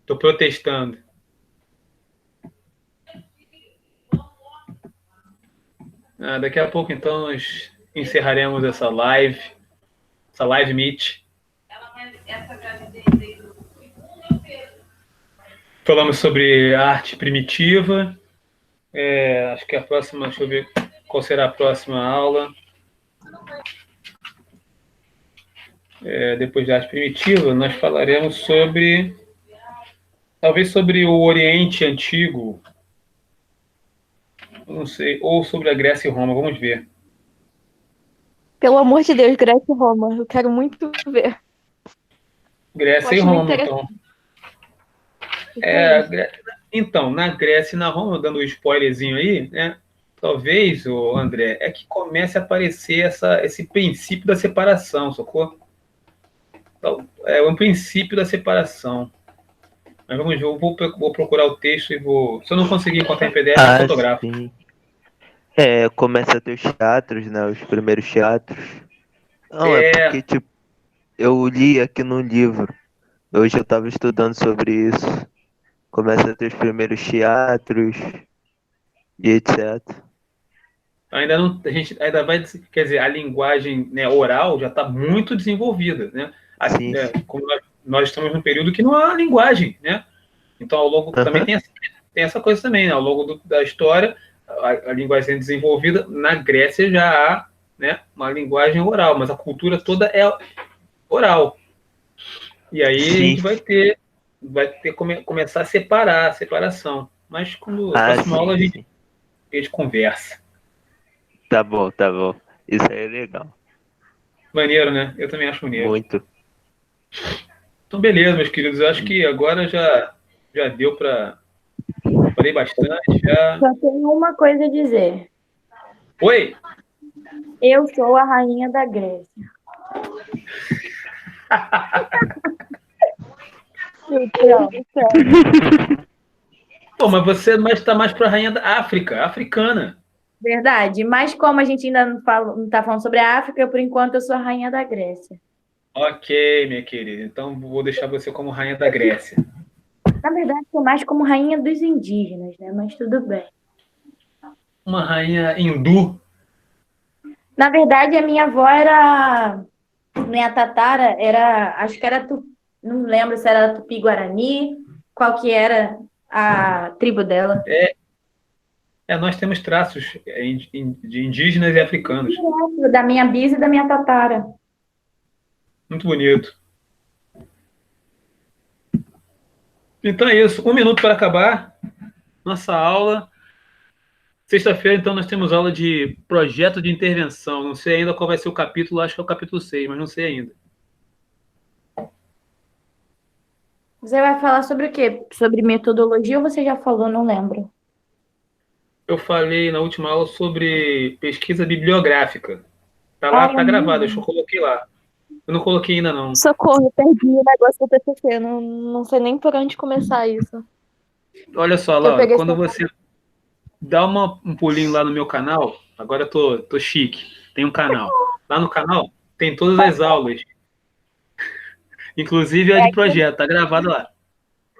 Tô protestando. Daqui a pouco, então, nós encerraremos essa live meet. Falamos sobre arte primitiva. Acho que a próxima, deixa eu ver qual será a próxima aula. Depois da arte primitiva, nós falaremos talvez sobre o Oriente Antigo, não sei, ou sobre a Grécia e Roma, vamos ver. Pelo amor de Deus, Grécia e Roma. Eu quero muito ver. Grécia e Eu acho muito Roma, então. Então, na Grécia e na Roma, dando um spoilerzinho aí, né? Talvez, André, é que comece a aparecer esse princípio da separação, sacou? É um princípio da separação. Mas vamos ver, eu vou procurar o texto e vou. Se eu não conseguir encontrar em PDF, eu fotografo. Sim. Começa a ter os teatros, né? Os primeiros teatros. Não, porque, tipo, eu li aqui no livro. Hoje eu tava estudando sobre isso. Começa a ter os primeiros teatros e etc. Ainda não, a gente ainda vai, quer dizer, a linguagem, né, oral já está muito desenvolvida, né? Sim. Como nós estamos num período que não há linguagem, né? Então, ao longo também tem essa coisa também, né? Ao longo da história, a linguagem sendo desenvolvida, na Grécia já há, né, uma linguagem oral, mas a cultura toda é oral. E aí a gente vai ter começar a separação. Mas quando a próxima aula a gente conversa. Tá bom. Isso aí é legal. Maneiro, né? Eu também acho maneiro. Muito. Então, beleza, meus queridos. Eu acho que agora já deu para... Falei bastante, já... Só tenho uma coisa a dizer. Oi? Eu sou a rainha da Grécia. Pô, mas você está mais para a rainha da África, africana. Verdade, mas como a gente ainda não está falando sobre a África, por enquanto eu sou a rainha da Grécia. Ok, minha querida. Então vou deixar você como rainha da Grécia. Na verdade, sou mais como rainha dos indígenas, né? Mas tudo bem. Uma rainha hindu. Na verdade, a minha avó era. Minha tatara era. Acho que era. Não lembro se era Tupi-Guarani, qual que era a tribo dela. Nós temos traços de indígenas e africanos. Da minha bisa e da minha tatara. Muito bonito. Então é isso. 1 minuto para acabar nossa aula. Sexta-feira, então, nós temos aula de projeto de intervenção. Não sei ainda qual vai ser o capítulo, acho que é o capítulo 6, mas não sei ainda. Você vai falar sobre o quê? Sobre metodologia ou você já falou? Não lembro. Eu falei na última aula sobre pesquisa bibliográfica. Tá lá, tá gravado, eu coloquei lá. Eu não coloquei ainda, não. Socorro, eu perdi o negócio do TCC. Não sei nem por onde começar isso. Olha só, Eu Laura, peguei quando você dá um pulinho lá no meu canal, agora eu tô chique, tem um canal. Lá no canal tem todas as aulas. Inclusive a de projeto, tá gravado lá.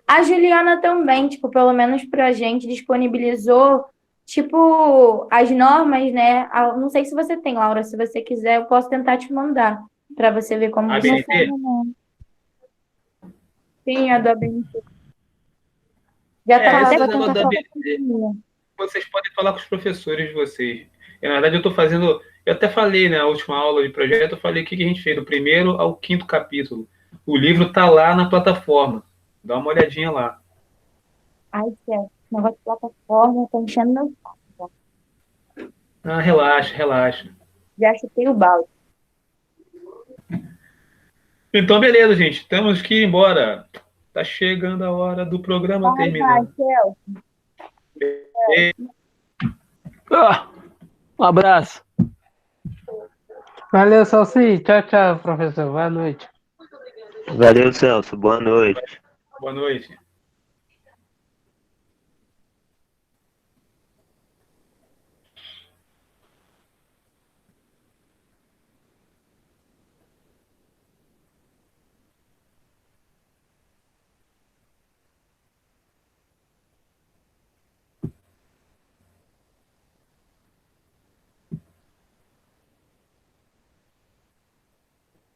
A Juliana também, tipo, pelo menos pra gente, disponibilizou, tipo, as normas, né? Não sei se você tem, Laura, se você quiser, eu posso tentar te mandar, pra você ver como A você ABNT? Sim, a do ABNT. Já tá Esse até negócio da ABNT, vocês podem falar com os professores de vocês. Na verdade, eu tô fazendo... Eu até falei, né, na última aula de projeto, eu falei o que a gente fez, do primeiro ao 5º capítulo. O livro tá lá na plataforma. Dá uma olhadinha lá. Ai, céu, negócio de plataforma, tá enchendo meu saco. Ah, relaxa, relaxa. Já chutei o balde. Então, beleza, gente. Temos que ir embora. Tá chegando a hora do programa terminar. Céu. Um abraço. Valeu, Salsi. Tchau, tchau, professor. Boa noite. Valeu, Celso. Boa noite. Boa noite.